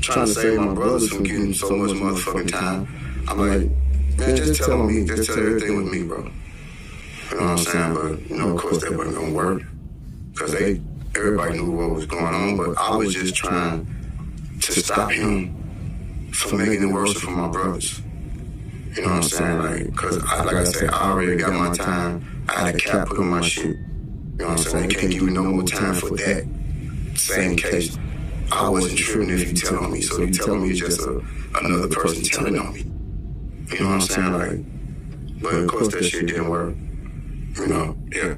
[SPEAKER 10] trying to save my brothers from getting so much motherfucking time. I'm like, man, just tell me, just tell everything with me, bro. You know what I'm saying? But, of course that wasn't gonna work. Because everybody knew what was going on, but I was just trying to stop him from making it worse for my brothers. You know what I'm saying? Like, because, like I said, I already got my time. I had a cap put on my shit. You know what I'm saying? They can't give me no more time for that same case. I wasn't tripping if you telling on me, so you telling me it's just another person telling on me. You know what I'm saying? Like, but of course that shit didn't work.
[SPEAKER 2] Yeah.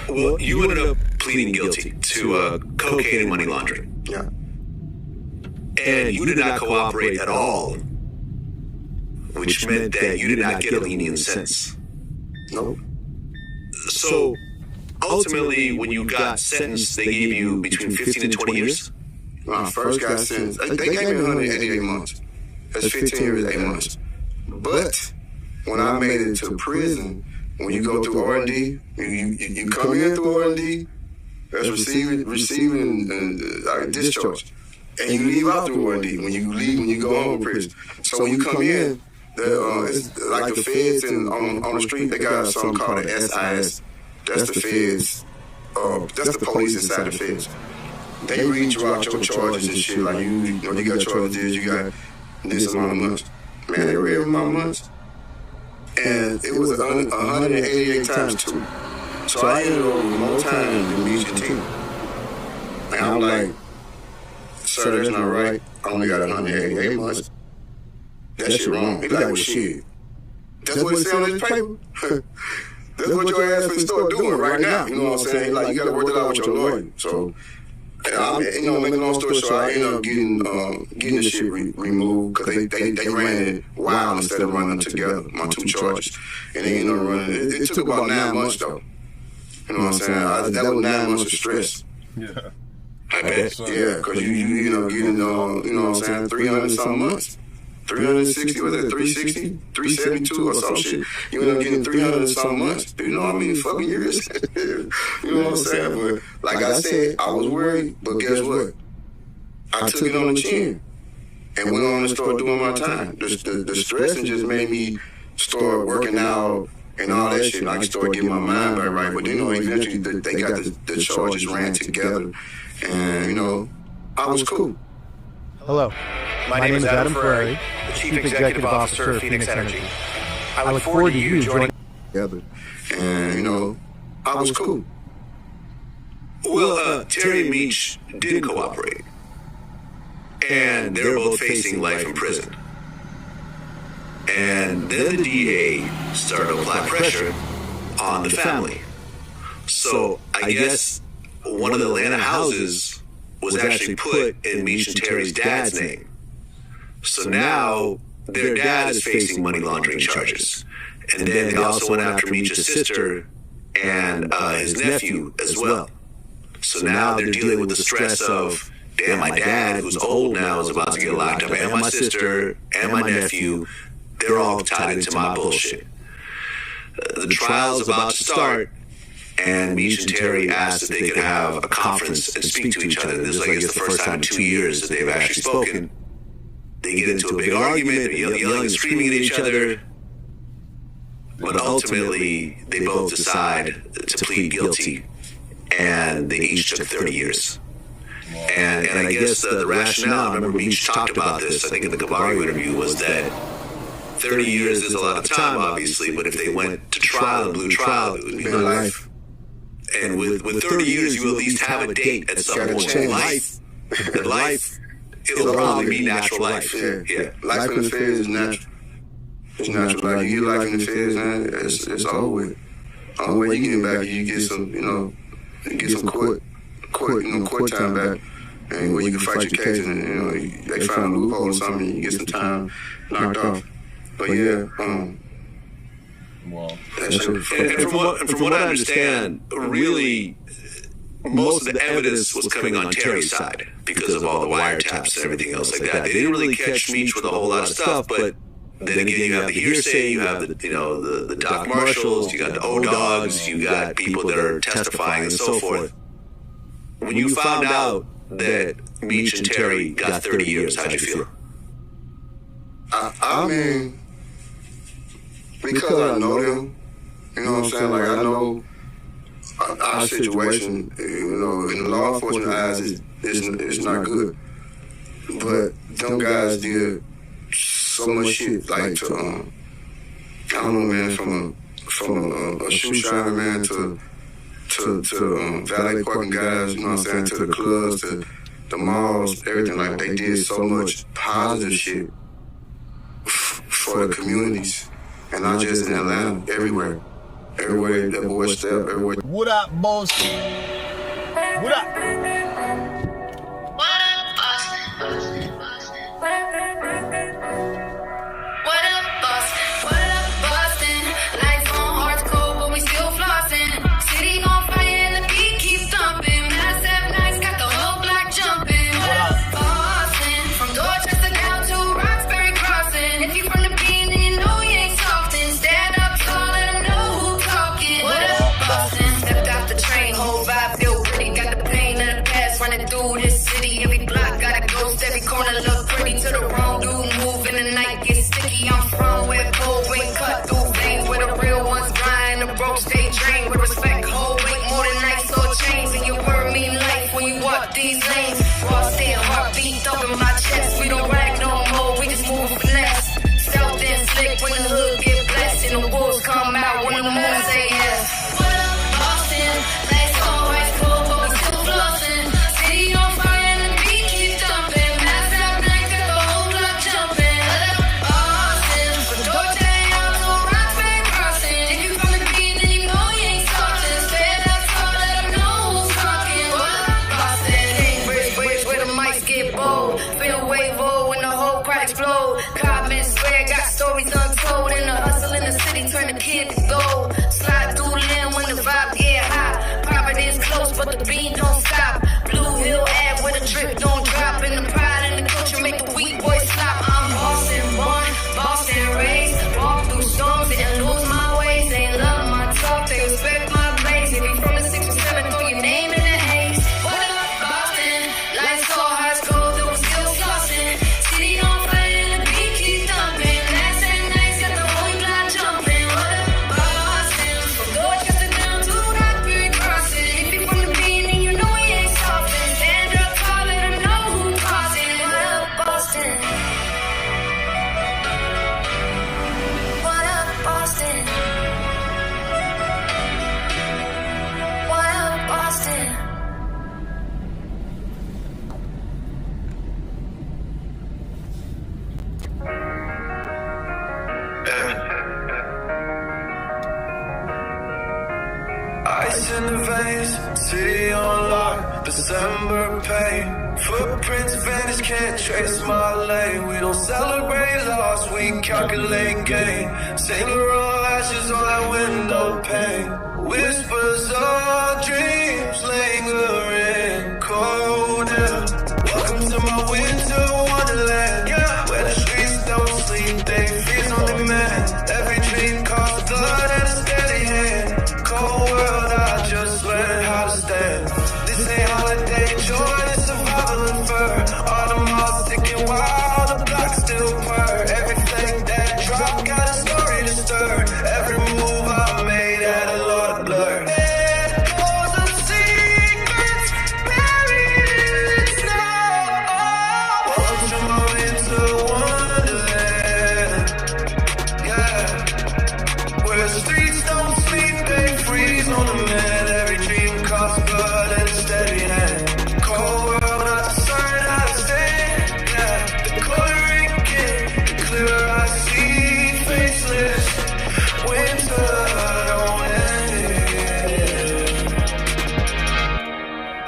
[SPEAKER 2] Well, you ended up pleading guilty to cocaine and money laundering.
[SPEAKER 10] Yeah.
[SPEAKER 2] And you did not cooperate at all, which meant that you did not get a lenient sentence.
[SPEAKER 10] Nope.
[SPEAKER 2] So, ultimately, when you got sentenced, they gave you between 15 and 20 years?
[SPEAKER 10] When I first got sentenced, they gave me 188 months. That's 15 years, 8 months. But when I made it to prison, when you go through R&D, you come in through R&D, that's receiving discharge. And you leave out through R&D when you go home from prison. So when you come in, it's like the feds on the street, they got something called an SIS. That's the feds. That's the police inside the feds. They read you out your charges and shit. Like you got charges, you got this amount of months. Man, they read my months. And it was 188 times 2. So I ended up with more time than me and team. And I'm like, sir, that's not right. I only got 188 months. That shit wrong. He like, well, shit. That's what it said on this paper. That's what your ass finna start doing right now. You know what I'm saying? Like, you gotta work it out with your lawyer. So, make a long story short, I ended up getting the shit removed because they ran it wild instead of running them together, my 2 charges. And they ended up running it. It took about 9 months, though. You know what I'm saying? That was 9 months of stress.
[SPEAKER 1] Yeah.
[SPEAKER 10] I bet. Yeah, because you know, getting, you know what I'm saying, 300-something months. 360, was it 360? 372 or some shit. You end up getting 300-something months. You know how many fucking years? You know what I'm saying? But like I said, I was worried, but guess what? I took it on the chin and went on and started doing my time. The stressing just made me start working out and all that shit. I started getting my mind back right. But eventually they got the charges ran together. And, you know, I was cool.
[SPEAKER 11] Hello, my name is Adam Ferrari, the Chief Executive Officer of Phoenix Energy. I look forward to you joining
[SPEAKER 10] together. And, you know, I was cool.
[SPEAKER 2] Well, Terry and Meech did cooperate. And they're both facing life in prison. And then the DA started to apply pressure on the family. So I guess one of the Atlanta houses was actually put in Meech and Terry's dad's name. So now their dad is facing money laundering charges. And then they also went after Meech's sister and his nephew as well. So now they're dealing with the stress of, damn, my dad, who's old now, is about to get locked up, and my sister and my nephew, they're all tied into my bullshit. The trial's about to start, and Meech and Terry asked if they could have a conference and speak to each other. This is, I guess, the first time in 2 years that they've actually spoken. They get into a big argument, they're yelling and screaming at each other. But ultimately, they both decide to plead guilty, and they each took 30 years. And I guess the rationale, I remember Meech talked about this, I think in the Cabario interview, was that 30 years is a lot of time, obviously, but if they went to trial, blue trial, it would be life. And with 30 years, you at least have a date at some point in life. And life, it'll probably be natural life.
[SPEAKER 10] Yeah. Life in the feds is natural. It's natural. Like, you get life in the feds, man, it's over with. The only way you get back, you get some, you get some court time back. And where you can fight your case and, they find a loophole or something, you get some time knocked off. But yeah,
[SPEAKER 1] well,
[SPEAKER 2] and from what I understand, really, most of the evidence was coming on Terry's side because of all the wiretaps and everything else like that. They didn't really catch Meech with a whole lot of stuff, but then again, you have the hearsay, you have the doc marshals, you got the O-Dogs, you got people that are testifying and so forth. When you found out that Meech and Terry got 30 years, how'd you feel?
[SPEAKER 10] I mean, because I know them, you know what I'm saying? Like, I know our situation, in the law enforcement eyes, it's not good. But them guys did so much shit, like to, I don't know, man, from a shoe shiner, man, to valet parking guys, you know what I'm saying, to the clubs, to the malls, everything. Like, they did so much positive shit for the communities. And not just in Atlanta, everywhere. Everywhere that boy step, everywhere.
[SPEAKER 12] What up, boss? What up?
[SPEAKER 9] Lights on hardcore, but we still flossing. City on fire.
[SPEAKER 13] post. Every corner look pretty to the wrong dude. Move in the night, get sticky. I'm from where cold weight cut through veins. Where the real ones grind, the broke stay trained. With respect, whole weight more than nights or chains. And your word mean life when you walk these lanes. Raw steel, heartbeat thumping my chest. We don't rag no more, we just move finesse. Stealth and slick when the hood get blessed. And the wolves come out when the moon say yes. What up, Boston? Last all high school, but we still flossing. City on fire and the beat keeps jumping. Mass out night, got the whole block jumping. What up, Boston? From Georgetown to Rockford Crossing. If you from the beat, then you know you ain't talking. Stand up tall, let them know who's talking. What up, Boston? Cambridge, where the mics get bold. Feel wave when the whole crowd explode. Comments swear got stories untold. And the hustle in the city turn the kid to gold. Slide through the limb when the vibe get hot. Providence close, but the beat don't stop. Blue Hill Ave where the drip don't drop. And the pride in the culture make the weak boys stop. I'm Boston born, Boston raised. Walk through storms and lose my ways. They love my talk, they respect my blaze. If you from the 6 or 7, throw your name in the haze. What up, Boston? Lights so high school, that was still flossing. City on fire and the beat keeps thumping. Last and nights got the whole block jumping. What up, Boston? From Dorchester down to Rockford Crossing. If you from the beat, then you know we ain't softin'. Stand up tall, let them know who causing. What up, Boston? What up, Boston? What up, Boston?
[SPEAKER 9] Ice in the veins, city on lock, December pain. Footprints vanish, can't trace my lane. We don't celebrate loss, we calculate gain. Single raw ashes on that window pane. Whispers of dreams lingering cold air. Welcome to my winter wonderland, where the streets don't sleep, they feast on demand. Every dream costs blood and a steady hand. Cold world, I just learned how to stand. This ain't holiday joy, it's survival and fur. Autumn moths ticking wild, the block still purr. Everything that dropped got a story to stir. Every move I made had a lot of blur. Echoes of secrets buried in the snow. Welcome to my winter wonderland. Yeah, where the streets don't sleep, they freeze on the man. Every dream costs blood and a steady hand. Cold world, not discern how to stand. Yeah, the coloring king, the clearer I see, faceless. Winter don't end.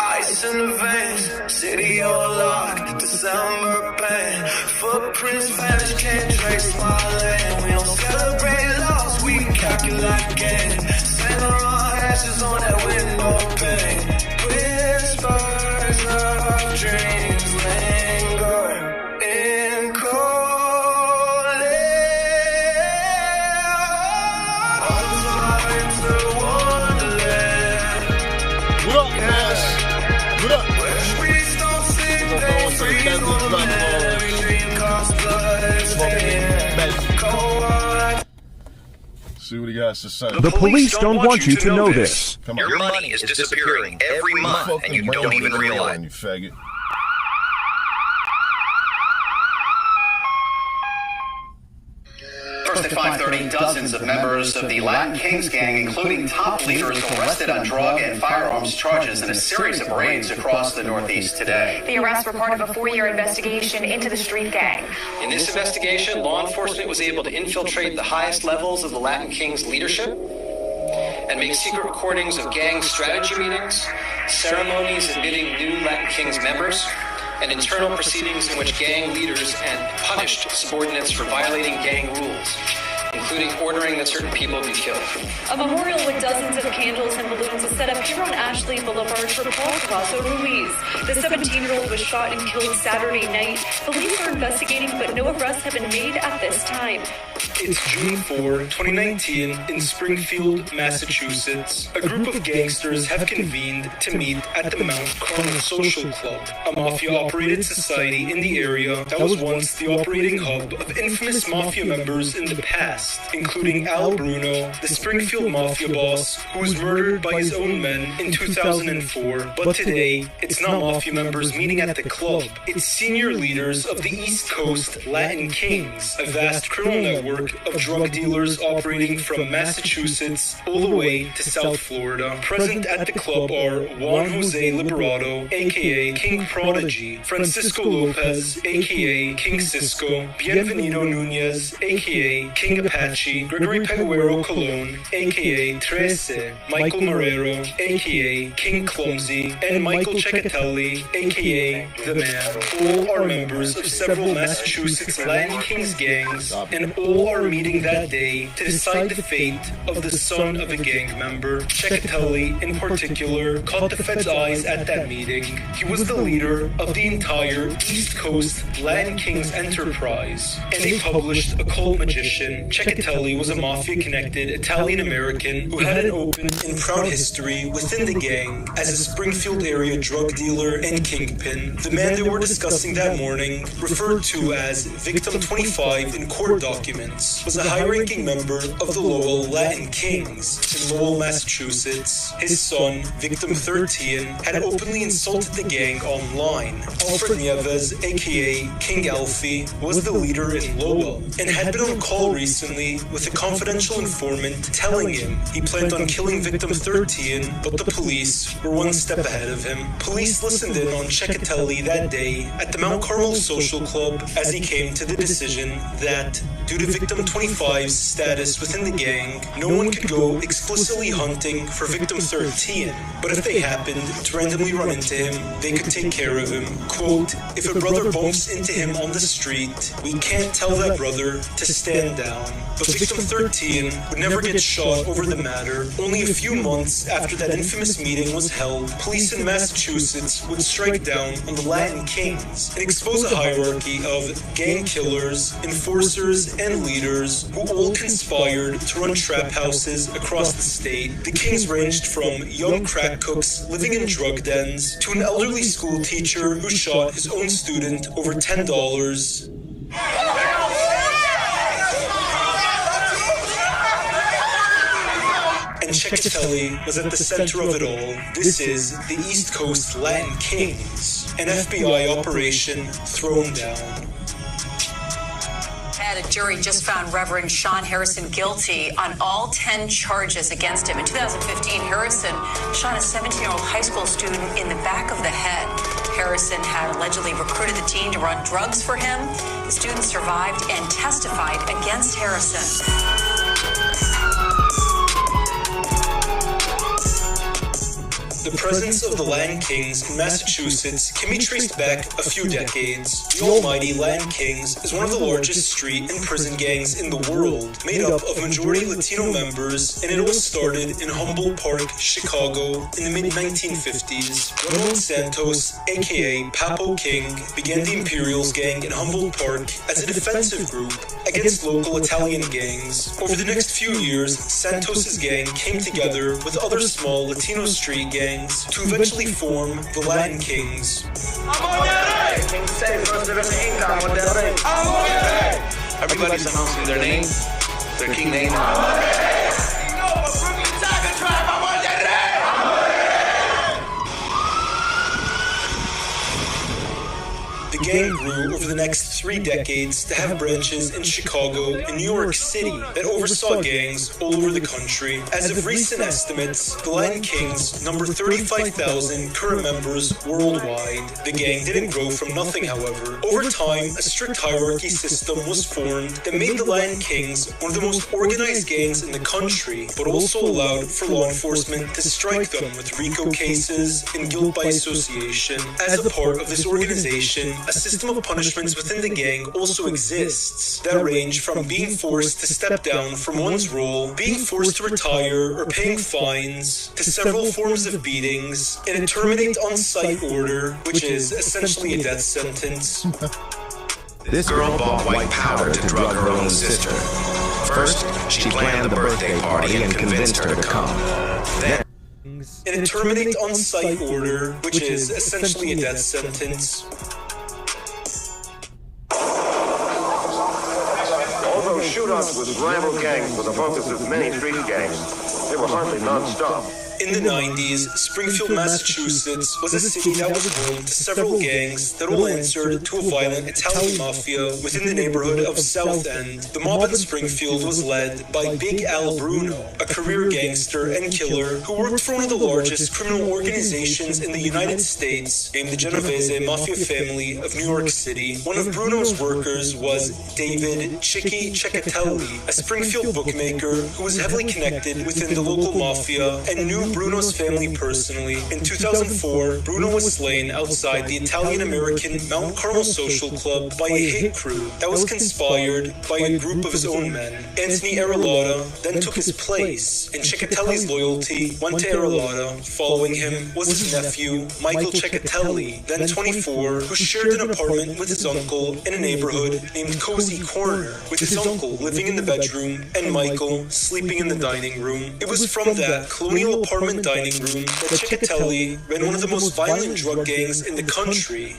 [SPEAKER 9] Ice in the veins, city on lock, December pain. Footprints vanish, can't trace my lane. We don't celebrate loss, we calculate gain. Sand on ashes on that window pane. Whispers of dreams linger in cold air. Welcome to my winter wonderland.
[SPEAKER 12] What up, Nash? What up?
[SPEAKER 9] Where the streets don't sleep, they freeze on the man. Every dream costs blood and steady hand. Cold world.
[SPEAKER 1] See what he has to say.
[SPEAKER 3] The police don't want you to know this.
[SPEAKER 1] Come on.
[SPEAKER 2] Your money is disappearing every month, and you don't even realize.
[SPEAKER 1] You faggot.
[SPEAKER 14] First at 5:30, dozens of members of the Latin Kings gang, including top leaders, arrested on drug and firearms charges in a series of raids across the Northeast today.
[SPEAKER 6] The arrests were part of a 4-year investigation into the street gang.
[SPEAKER 14] In this investigation, law enforcement was able to infiltrate the highest levels of the Latin Kings leadership and make secret recordings of gang strategy meetings, ceremonies admitting new Latin Kings members, and internal proceedings in which gang leaders and punished subordinates for violating gang rules, including ordering that certain people be killed.
[SPEAKER 15] A memorial with dozens of candles and balloons is set up here on Ashley Boulevard for Paul Cavasso Ruiz. The 17-year-old was shot and killed Saturday night. Police are investigating, but no arrests have been made at this time.
[SPEAKER 16] It's June 4, 2019, in Springfield, Massachusetts. A group of gangsters have convened to meet at the Mount Carmel Social Club, a mafia-operated society in the area that was once the operating hub of infamous mafia members in the past, including Al Bruno, the Springfield mafia boss, who was murdered by his own men in 2004. But today, it's not mafia members meeting at the club. It's senior leaders of the East Coast Latin Kings, a vast criminal network of drug dealers operating from Massachusetts all the way to South Florida. Present at the club are Juan Jose Liberato, aka King Prodigy, Francisco Lopez, aka King Cisco, Bienvenido Nunez, aka King Apache, Gregory Peguero Colon, aka Trece, Michael Marrero, aka King Clumsy, and Michael Ceccatelli, aka The Man. All are members of several Massachusetts Latin Kings gangs, and all are meeting that day to decide the fate of the son of a gang member. Ceccatelli, in particular, caught the Fed's eyes at that meeting. He was the leader of the entire East Coast Latin Kings enterprise, and a published occult magician. Ceccatelli was a mafia-connected Italian-American who had an open and proud history within the gang as a Springfield area drug dealer and kingpin. The man they were discussing that morning, referred to as Victim 25 in court documents, was a high-ranking member of the Lowell Latin Kings in Lowell, Massachusetts. His son, Victim 13, had openly insulted the gang online. Alfred Nieves, aka King Alfie, was the leader in Lowell, and had been on call recently with a confidential informant telling him he planned on killing Victim 13, but the police were one step ahead of him. Police listened in on Ceccatelli that day at the Mount Carmel Social Club as he came to the decision that, due to Victim 25's status within the gang, no one could go explicitly hunting for Victim 13, but if they happened to randomly run into him, they could take care of him. Quote, if a brother bumps into him on the street, we can't tell that brother to stand down. But Victim 13 would never get shot over the matter. Only a few months after that infamous meeting was held, police in Massachusetts would strike down on the Latin Kings and expose a hierarchy of gang killers, enforcers, and leaders who all conspired to run trap houses across the state. The Kings ranged from young crack cooks living in drug dens to an elderly school teacher who shot his own student over $10. And Ceccatelli was at the center of it all. This is the East Coast Latin Kings, an FBI operation thrown down.
[SPEAKER 17] A jury just found Reverend Sean Harrison guilty on all 10 charges against him. In 2015, Harrison shot a 17-year-old high school student in the back of the head. Harrison had allegedly recruited the teen to run drugs for him. The student survived and testified against Harrison.
[SPEAKER 16] The presence of the Latin Kings in Massachusetts can be traced back a few decades. The almighty Latin Kings is one of the largest street and prison gangs in the world, made up of majority Latino members, and it all started in Humboldt Park, Chicago, in the mid-1950s. Ramon Santos, aka Papo King, began the Imperials gang in Humboldt Park as a defensive group against local Italian gangs. Over the next few years, Santos's gang came together with other small Latino street gangs to eventually form the Latin Kings.
[SPEAKER 18] Everybody's announcing their name, their king name.
[SPEAKER 16] The gang grew over the next 3 decades to have branches in Chicago and New York City that oversaw gangs all over the country. As of recent estimates, the Latin Kings number 35,000 current members worldwide. The gang didn't grow from nothing, however. Over time, a strict hierarchy system was formed that made the Latin Kings one of the most organized gangs in the country, but also allowed for law enforcement to strike them with RICO cases and guilt by association. As a part of this organization, a system of punishments within the gang also exists that range from being forced to step down from one's role, being forced to retire, or paying fines, to several forms of beatings, and a terminate on-site order, which is essentially a death sentence.
[SPEAKER 2] This girl bought white powder to drug her own sister. She planned the birthday party and convinced her to come. Then,
[SPEAKER 16] in a terminate on-site order, which is essentially a death sentence.
[SPEAKER 19] Although shootouts with rival gangs were the focus of many street gangs, they were hardly non-stop.
[SPEAKER 16] In the 90s, Springfield, Massachusetts was a city that was home to several gangs that all answered to a violent Italian mafia within the neighborhood of South End. The mob in Springfield was led by Big Al Bruno, a career gangster and killer who worked for one of the largest criminal organizations in the United States, named the Genovese Mafia family of New York City. One of Bruno's workers was David Chicky Ceccatelli, a Springfield bookmaker who was heavily connected within the local mafia and knew Bruno's family personally. In 2004, Bruno was slain outside the Italian-American Mount Carmel Social Club by a hit crew that was conspired by a group of his own men. Anthony Arellata then took his place, and Ceccatelli's loyalty went to Arellata. Following him was his nephew, Michael Ceccatelli, then 24, who shared an apartment with his uncle in a neighborhood named Cozy Corner, with his uncle living in the bedroom and Michael sleeping in the dining room. It was from that colonial apartment dining room that Ceccatelli ran one of the most violent drug gangs in the country.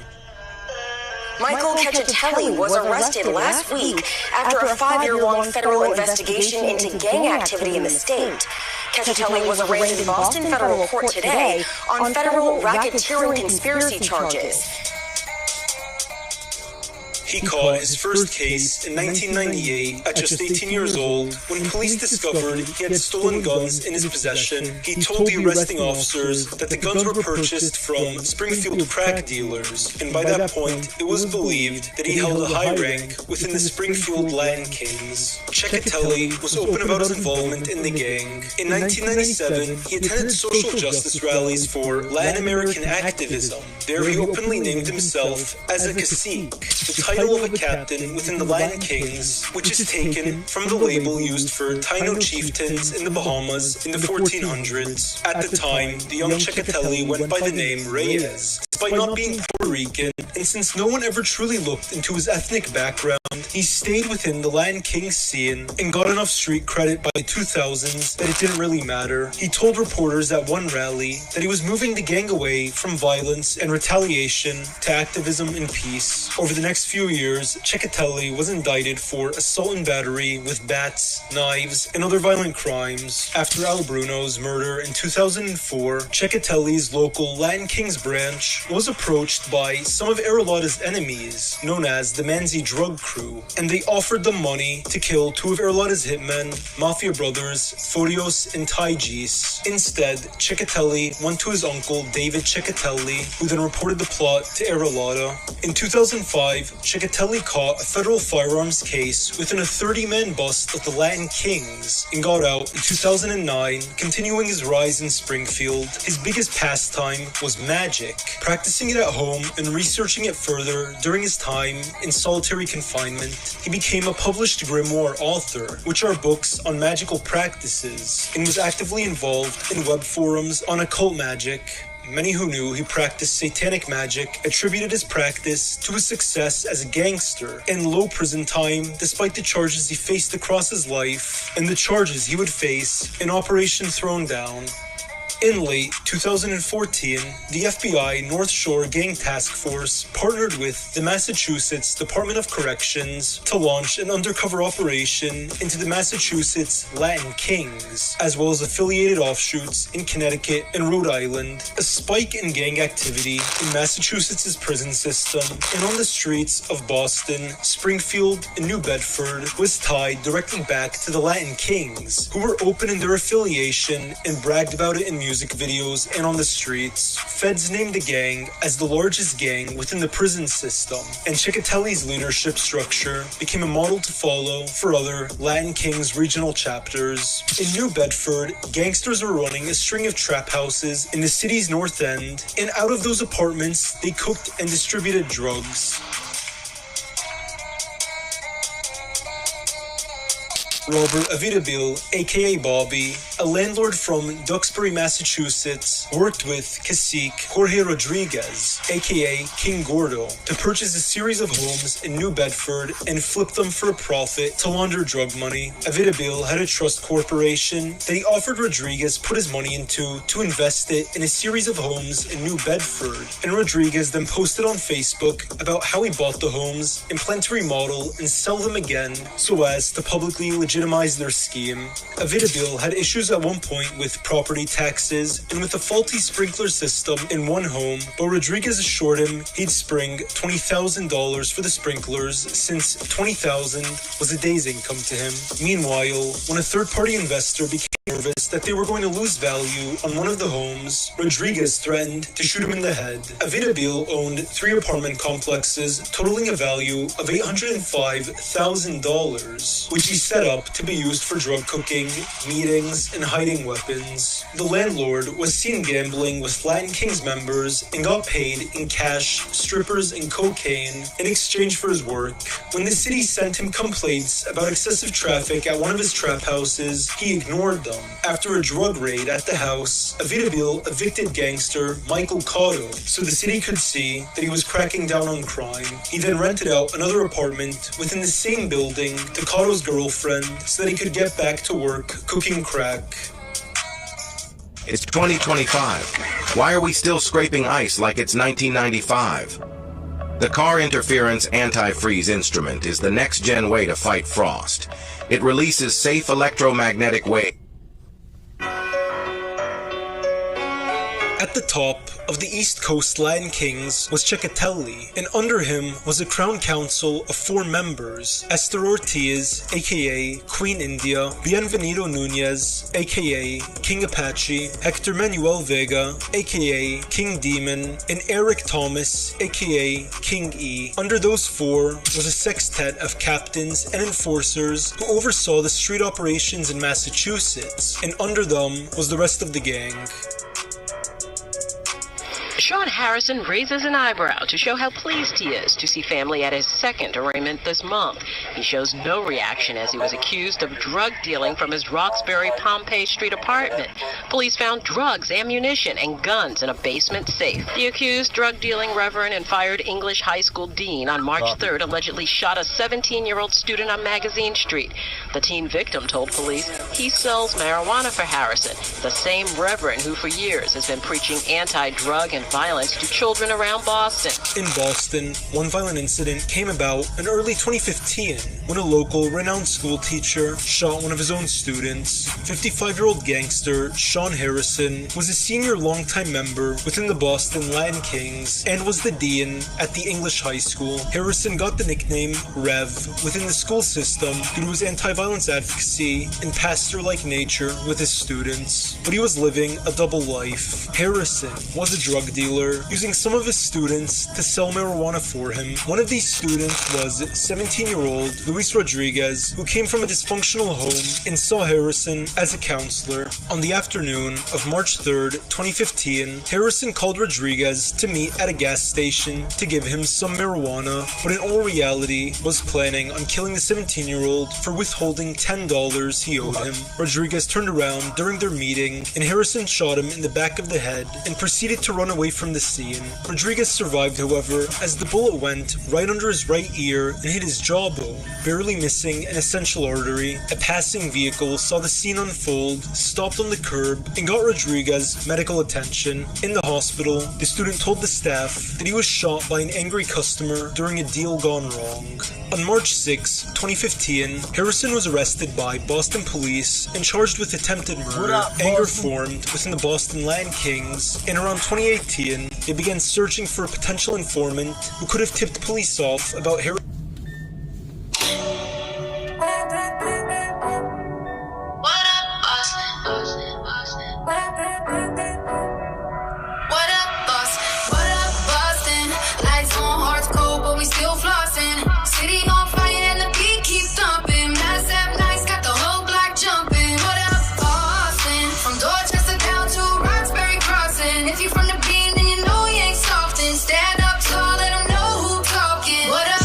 [SPEAKER 20] Michael Ceccatelli was arrested last week after a 5-year-long federal investigation into gang activity in the state. Ceccatelli was arraigned in Boston federal court today on federal racketeering conspiracy charges.
[SPEAKER 16] He caught his first case in 1998 at just 18 years old when police discovered he had stolen guns in his possession. He told the arresting officers that the guns were purchased from Springfield crack dealers, and by that point it was believed that he held a high rank within the Springfield Latin Kings. Ceccatelli was open about his involvement in the gang. In 1997, he attended social justice rallies for Latin American activism. There he openly named himself as a cacique, the title of a captain within the Latin Kings, which is taken from the label used for Taino chieftains in the Bahamas in the 1400s. At the time, the young Ceccatelli went by the name Reyes. Despite not being Puerto Rican, and since no one ever truly looked into his ethnic background, he stayed within the Latin King scene and got enough street credit by the 2000s that it didn't really matter. He told reporters at one rally that he was moving the gang away from violence and retaliation to activism and peace. Over the next few years, Ceccatelli was indicted for assault and battery with bats, knives, and other violent crimes. After Al Bruno's murder in 2004, Ceccatelli's local Latin Kings branch was approached by some of Arellata's enemies, known as the Manzi Drug Crew, and they offered them money to kill two of Arellata's hitmen, mafia brothers Forios and Taigis. Instead, Ceccatelli went to his uncle David Ceccatelli, who then reported the plot to Arellata. In 2005, Ceccatelli caught a federal firearms case within a 30-man bust of the Latin Kings and got out in 2009, continuing his rise in Springfield. His biggest pastime was magic, practicing it at home and researching it further during his time in solitary confinement. He became a published grimoire author, which are books on magical practices, and was actively involved in web forums on occult magic. Many who knew he practiced satanic magic attributed his practice to his success as a gangster and low prison time despite the charges he faced across his life and the charges he would face in Operation Thrown Down. In late 2014, the FBI North Shore Gang Task Force partnered with the Massachusetts Department of Corrections to launch an undercover operation into the Massachusetts Latin Kings, as well as affiliated offshoots in Connecticut and Rhode Island. A spike in gang activity in Massachusetts' prison system and on the streets of Boston, Springfield, and New Bedford was tied directly back to the Latin Kings, who were open in their affiliation and bragged about it in music videos and on the streets. Feds named the gang as the largest gang within the prison system, and Ceccatelli's leadership structure became a model to follow for other Latin Kings regional chapters. In New Bedford, gangsters were running a string of trap houses in the city's north end, and out of those apartments, they cooked and distributed drugs. Robert Avidabil, aka Bobby, a landlord from Duxbury, Massachusetts, worked with cacique Jorge Rodriguez, aka King Gordo, to purchase a series of homes in New Bedford and flip them for a profit to launder drug money. Avidabil had a trust corporation that he offered Rodriguez put his money into to invest it in a series of homes in New Bedford, and Rodriguez then posted on Facebook about how he bought the homes and planned to remodel and sell them again so as to publicly legitimize their scheme. Avidabil had issues at one point with property taxes and with a faulty sprinkler system in one home, but Rodriguez assured him he'd spring $20,000 for the sprinklers since $20,000 was a day's income to him. Meanwhile, when a third-party investor became nervous that they were going to lose value on one of the homes, Rodriguez threatened to shoot him in the head. Avidabil owned 3 apartment complexes totaling a value of $805,000, which he set up to be used for drug cooking, meetings, and hiding weapons. The landlord was seen gambling with Latin Kings members and got paid in cash, strippers, and cocaine in exchange for his work. When the city sent him complaints about excessive traffic at one of his trap houses, he ignored them. After a drug raid at the house, Avidabil evicted gangster Michael Cotto so the city could see that he was cracking down on crime. He then rented out another apartment within the same building to Cotto's girlfriend so that he could get back to work cooking crack.
[SPEAKER 21] It's 2025. Why are we still scraping ice like it's 1995? The car interference anti-freeze instrument is the next-gen way to fight frost. It releases safe electromagnetic waves.
[SPEAKER 16] At the top of the East Coast Latin Kings was Ceccatelli, and under him was a crown council of 4 members: Esther Ortiz, aka Queen India, Bienvenido Nunez, aka King Apache, Hector Manuel Vega, aka King Demon, and Eric Thomas, aka King E. Under those 4 was a sextet of captains and enforcers who oversaw the street operations in Massachusetts, and under them was the rest of the gang.
[SPEAKER 22] Sean Harrison raises an eyebrow to show how pleased he is to see family at his second arraignment this month. He shows no reaction as he was accused of drug dealing from his Roxbury Pompey Street apartment. Police found drugs, ammunition, and guns in a basement safe. The accused drug-dealing reverend and fired English high school dean on March 3rd allegedly shot a 17-year-old student on Magazine Street. The teen victim told police he sells marijuana for Harrison, the same reverend who for years has been preaching anti-drug and violence to children around Boston.
[SPEAKER 16] In Boston, one violent incident came about in early 2015 when a local renowned school teacher shot one of his own students. 55-year-old gangster Sean Harrison was a senior longtime member within the Boston Latin Kings and was the dean at the English high school. Harrison got the nickname Rev within the school system due to his anti-violence advocacy and pastor-like nature with his students, but he was living a double life. Harrison was a drug dealer, using some of his students to sell marijuana for him. One of these students was 17-year-old Luis Rodriguez, who came from a dysfunctional home and saw Harrison as a counselor. On the afternoon of March 3rd, 2015, Harrison called Rodriguez to meet at a gas station to give him some marijuana, but in all reality was planning on killing the 17-year-old for withholding $10 he owed him. Rodriguez turned around during their meeting and Harrison shot him in the back of the head and proceeded to run away from the scene. Rodriguez survived, however, as the bullet went right under his right ear and hit his jawbone, barely missing an essential artery. A passing vehicle saw the scene unfold, stopped on the curb, and got Rodriguez medical attention. In the hospital, the student told the staff that he was shot by an angry customer during a deal gone wrong. On March 6, 2015, Harrison was arrested by Boston police and charged with attempted murder. Anger formed within the Boston Latin Kings, and around 2018, they began searching for a potential informant who could have tipped police off about Harrison.
[SPEAKER 13] Stand up tall, let them know who talking. What up,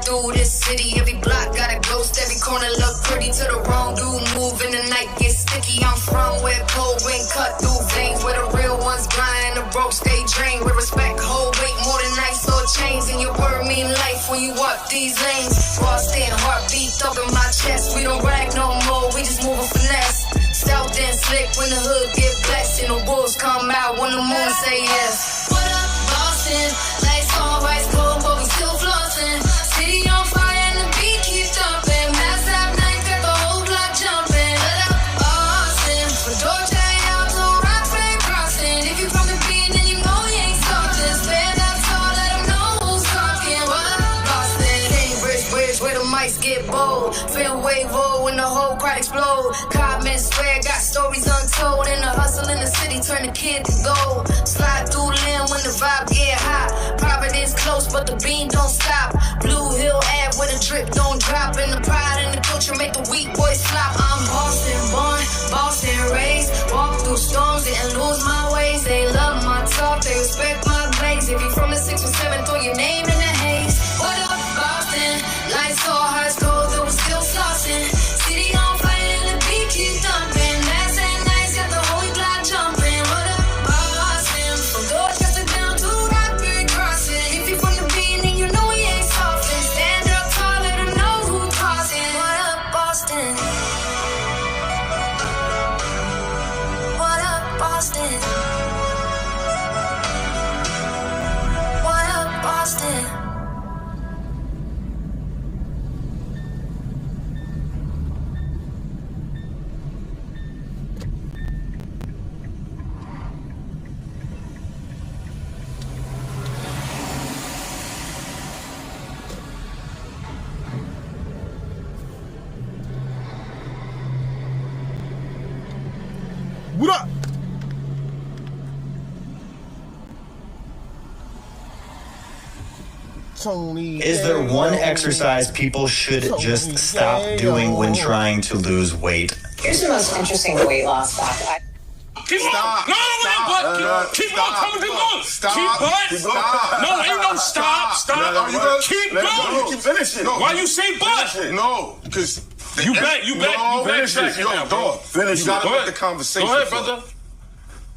[SPEAKER 13] through this city. Every block got a ghost, every corner look pretty. To the wrong dude move and the night gets sticky. I'm from where cold wind cut through veins, where the real ones blind, the broke stay drained. With respect, hold weight more than nice or chains. And your word mean life when you walk these lanes. Boston, heartbeat up in my chest. We don't brag no more, we just move a finesse. Stealth and slick when the hood get blessed. And the wolves come out when the moon say yes. What up, Boston? Lights on, rice cold, but we still flossing. City on fire and the beat keeps jumping. Mass up night, got the whole block jumping. What up, Boston? For Georgia, out to Rockford crossing. If you from the beat, then you know you ain't talking. Stand up tall, let them know who's talking. What up, Boston? Cambridge Bridge, where the mics get bold. Feel wave when the whole crowd explode. Codman swear, got stories untold. And the hustle in the city turn the kid to gold. Slide through Lynn when the vibe get hot. Providence close, but the beam don't stop. Blue Hill Ave where the drip don't drop. And the pride and the culture make the weak boys flop. I'm Boston born, Boston raised. Walk through storms, didn't lose my ways. They love my talk, they respect my blaze. If you from the 6 or 7, throw your name in the haze. What up, Boston? Lights so high, cold, though we're still saucing. City on fire and the beat keep thumping. Mass and nice, got the whole block jumping. What up, Boston? From Dorchester down to Rockford crossing. If you from the beat, then you know we ain't soften. Stand up tall, let them know who tossing. What up, Boston? What up, Boston? What up, Boston?
[SPEAKER 1] What up? Tony.
[SPEAKER 4] Is there one exercise people should just stop doing when trying to lose weight?
[SPEAKER 17] Here's the most interesting weight loss fact.
[SPEAKER 12] Keep
[SPEAKER 19] Stop.
[SPEAKER 12] on. No, keep on coming. Keep on.
[SPEAKER 19] Stop.
[SPEAKER 12] Keep but.
[SPEAKER 19] Stop.
[SPEAKER 12] No, ain't no stop. Stop. Keep going.
[SPEAKER 19] Keep finishing. No.
[SPEAKER 12] Why you say but?
[SPEAKER 19] No, because
[SPEAKER 12] you backtrack.
[SPEAKER 19] Yo, dog. Finish. You gotta let the conversation.
[SPEAKER 12] Go ahead,
[SPEAKER 19] flow.
[SPEAKER 12] brother.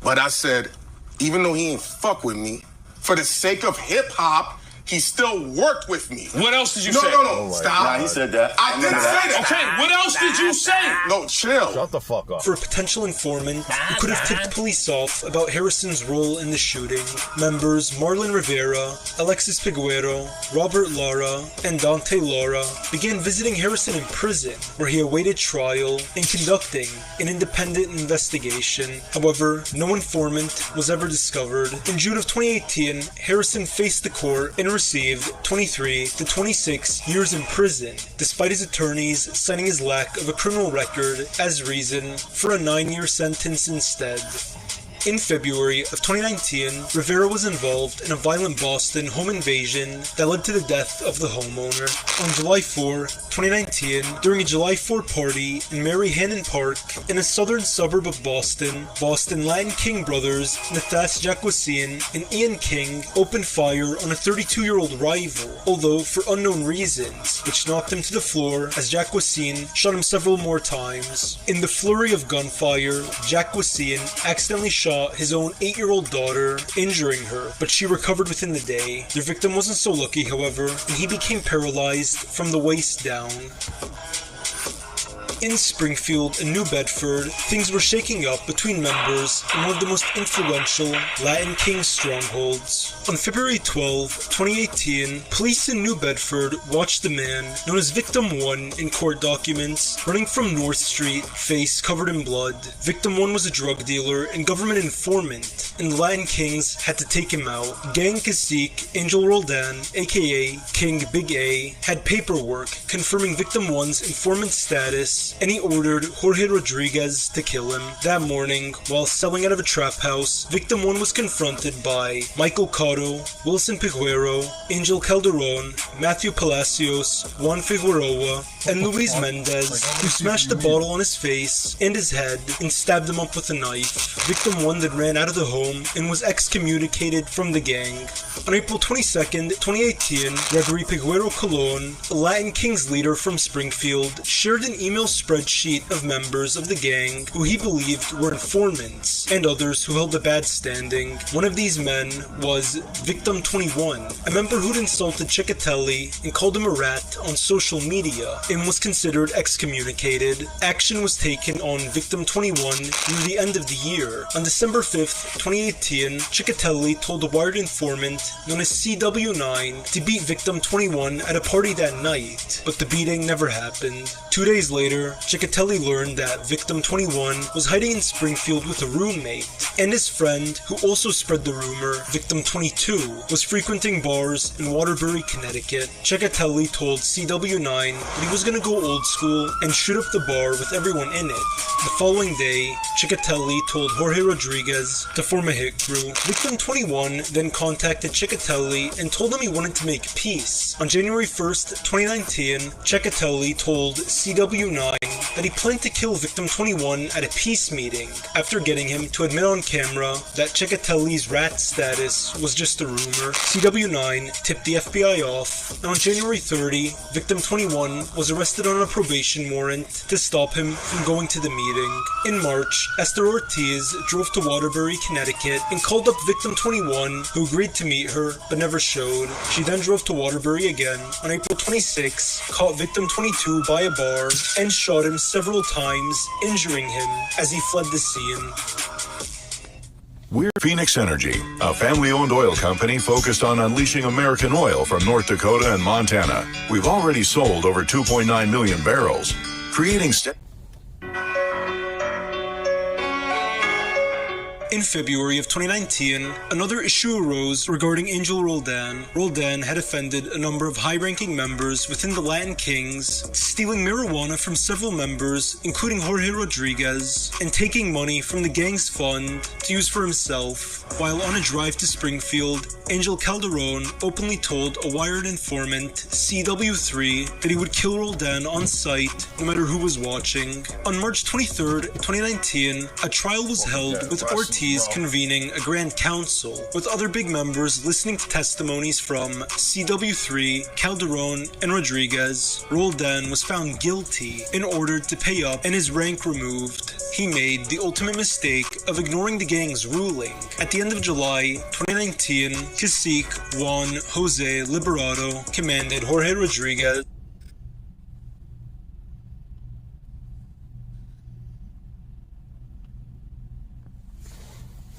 [SPEAKER 19] But I said, even though he ain't fuck with me, for the sake of hip hop, he still worked with me.
[SPEAKER 12] What else did you say?
[SPEAKER 19] No. Stop.
[SPEAKER 5] Nah, he said that.
[SPEAKER 19] I didn't say that.
[SPEAKER 12] Okay, what else did you say?
[SPEAKER 19] No, chill.
[SPEAKER 1] Shut the fuck up.
[SPEAKER 16] For a potential informant who could have tipped police off about Harrison's role in the shooting, members Marlon Rivera, Alexis Piguero, Robert Lara, and Dante Lara began visiting Harrison in prison, where he awaited trial and conducting an independent investigation. However, no informant was ever discovered. In June of 2018, Harrison faced the court and received 23 to 26 years in prison, despite his attorneys citing his lack of a criminal record as reason for a 9-year sentence instead. In February of 2019, Rivera was involved in a violent Boston home invasion that led to the death of the homeowner. On July 4, 2019, during a July 4 party in Mary Hannon Park in a southern suburb of Boston, Latin King brothers Nathas Jacquesin and Ian King opened fire on a 32-year-old rival, although for unknown reasons, which knocked him to the floor as Jacquesin shot him several more times. In the flurry of gunfire, Jacquesin accidentally shot his own 8-year-old daughter, injuring her, but she recovered within the day. Their victim wasn't so lucky, however, and he became paralyzed from the waist down. In Springfield and New Bedford, things were shaking up between members in one of the most influential Latin King strongholds. On February 12, 2018, police in New Bedford watched the man known as Victim 1 in court documents running from North Street, face covered in blood. Victim 1 was a drug dealer and government informant, and the Latin Kings had to take him out. Gang Cacique Angel Roldan, aka King Big A, had paperwork confirming Victim 1's informant status, and he ordered Jorge Rodriguez to kill him. That morning, while selling out of a trap house, Victim 1 was confronted by Michael Cotto, Wilson Piguero, Angel Calderon, Matthew Palacios, Juan Figueroa, and Luis Mendez, who smashed the bottle on his face and his head and stabbed him up with a knife. Victim 1 then ran out of the home home and was excommunicated from the gang. On April 22nd, 2018, Gregory Piguero Colon, a Latin Kings leader from Springfield, shared an email spreadsheet of members of the gang who he believed were informants and others who held a bad standing. One of these men was Victim 21, a member who'd insulted Ciccatelli and called him a rat on social media and was considered excommunicated. Action was taken on Victim 21 near the end of the year. On December 5th, 2018, Ciccatelli told a wired informant known as CW9 to beat Victim 21 at a party that night, but the beating never happened. 2 days later, Ciccatelli learned that Victim 21 was hiding in Springfield with a roommate, and his friend, who also spread the rumor, Victim 22, was frequenting bars in Waterbury, Connecticut. Ciccatelli told CW9 that he was going to go old school and shoot up the bar with everyone in it. The following day, Ciccatelli told Jorge Rodriguez to form a hit crew. Victim 21 then contacted Ciccatelli and told him he wanted to make peace. On January 1st, 2019, Ciccatelli told CW9 that he planned to kill Victim 21 at a peace meeting, after getting him to admit on camera that Ciccatelli's rat status was just a rumor. CW9 tipped the FBI off, and on January 30, Victim 21 was arrested on a probation warrant to stop him from going to the meeting. In March, Esther Ortiz drove to Waterbury, Connecticut, and called up Victim 21, who agreed to meet her, but never showed. She then drove to Waterbury again. On April 26, caught Victim 22 by a bar, and shot him several times, injuring him as he fled the scene.
[SPEAKER 3] We're Phoenix Energy, a family-owned oil company focused on unleashing American oil from North Dakota and Montana. We've already sold over 2.9 million barrels, creating
[SPEAKER 16] In February of 2019, another issue arose regarding Angel Roldan. Roldan had offended a number of high-ranking members within the Latin Kings, stealing marijuana from several members, including Jorge Rodriguez, and taking money from the gang's fund to use for himself. While on a drive to Springfield, Angel Calderon openly told a wired informant, CW3, that he would kill Roldan on sight, no matter who was watching. On March 23rd, 2019, a trial was held with Ortiz convening a grand council, with other big members listening to testimonies from CW3, Calderon, and Rodriguez. Roldan was found guilty and ordered to pay up and his rank removed. He made the ultimate mistake of ignoring the gang's ruling. At the end of July 2019, Cacique Juan Jose Liberato commanded Jorge Rodriguez